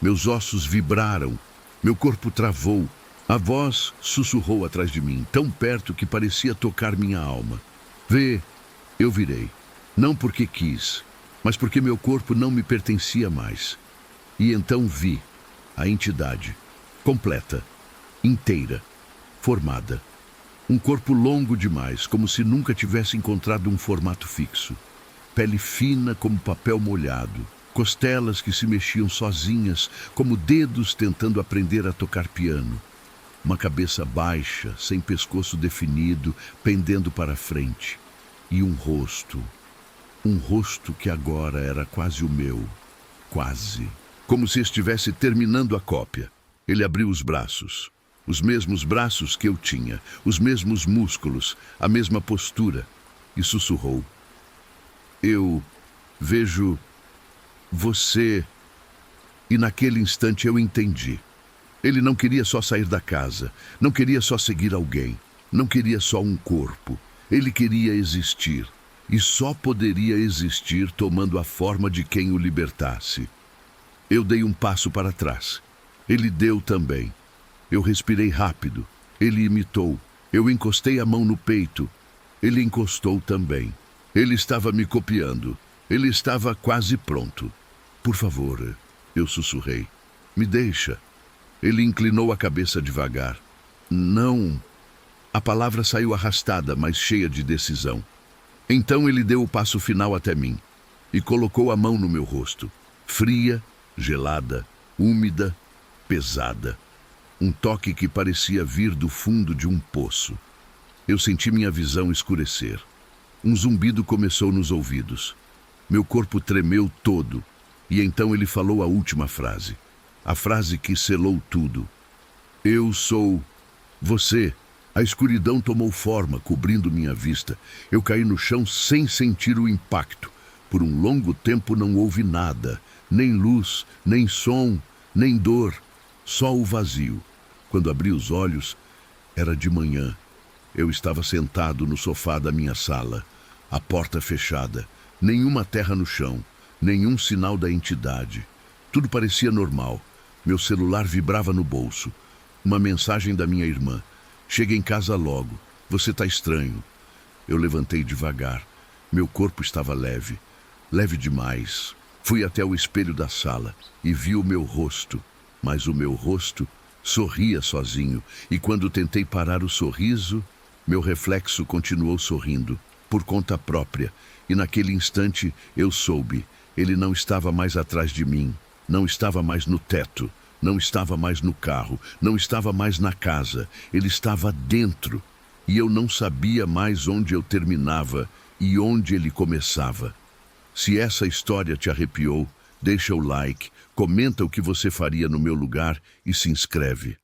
meus ossos vibraram, meu corpo travou. A voz sussurrou atrás de mim, tão perto que parecia tocar minha alma. Vê, eu virei. Não porque quis, mas porque meu corpo não me pertencia mais. E então vi a entidade, completa, inteira, formada. Um corpo longo demais, como se nunca tivesse encontrado um formato fixo. Pele fina como papel molhado. Costelas que se mexiam sozinhas, como dedos tentando aprender a tocar piano. Uma cabeça baixa, sem pescoço definido, pendendo para frente. E um rosto que agora era quase o meu. Quase. Como se estivesse terminando a cópia. Ele abriu os braços. Os mesmos braços que eu tinha, os mesmos músculos, a mesma postura. E sussurrou. Eu vejo você. E naquele instante eu entendi. Ele não queria só sair da casa, não queria só seguir alguém, não queria só um corpo. Ele queria existir, e só poderia existir tomando a forma de quem o libertasse. Eu dei um passo para trás. Ele deu também. Eu respirei rápido. Ele imitou. Eu encostei a mão no peito. Ele encostou também. Ele estava me copiando. Ele estava quase pronto. Por favor, eu sussurrei. Me deixa. Ele inclinou a cabeça devagar. Não. A palavra saiu arrastada, mas cheia de decisão. Então ele deu o passo final até mim e colocou a mão no meu rosto. Fria, gelada, úmida, pesada. Um toque que parecia vir do fundo de um poço. Eu senti minha visão escurecer. Um zumbido começou nos ouvidos. Meu corpo tremeu todo. E então ele falou a última frase. A frase que selou tudo. Eu sou você. A escuridão tomou forma, cobrindo minha vista. Eu caí no chão sem sentir o impacto. Por um longo tempo não houve nada. Nem luz, nem som, nem dor. Só o vazio. Quando abri os olhos, era de manhã. Eu estava sentado no sofá da minha sala. A porta fechada. Nenhuma terra no chão. Nenhum sinal da entidade. Tudo parecia normal. Meu celular vibrava no bolso. Uma mensagem da minha irmã. Chega em casa logo. Você está estranho. Eu levantei devagar. Meu corpo estava leve. Leve demais. Fui até o espelho da sala e vi o meu rosto. Mas o meu rosto sorria sozinho. E quando tentei parar o sorriso, meu reflexo continuou sorrindo. Por conta própria. E naquele instante eu soube. Ele não estava mais atrás de mim. Não estava mais no teto, não estava mais no carro, não estava mais na casa. Ele estava dentro. E eu não sabia mais onde eu terminava e onde ele começava. Se essa história te arrepiou, deixa o like, comenta o que você faria no meu lugar e se inscreve.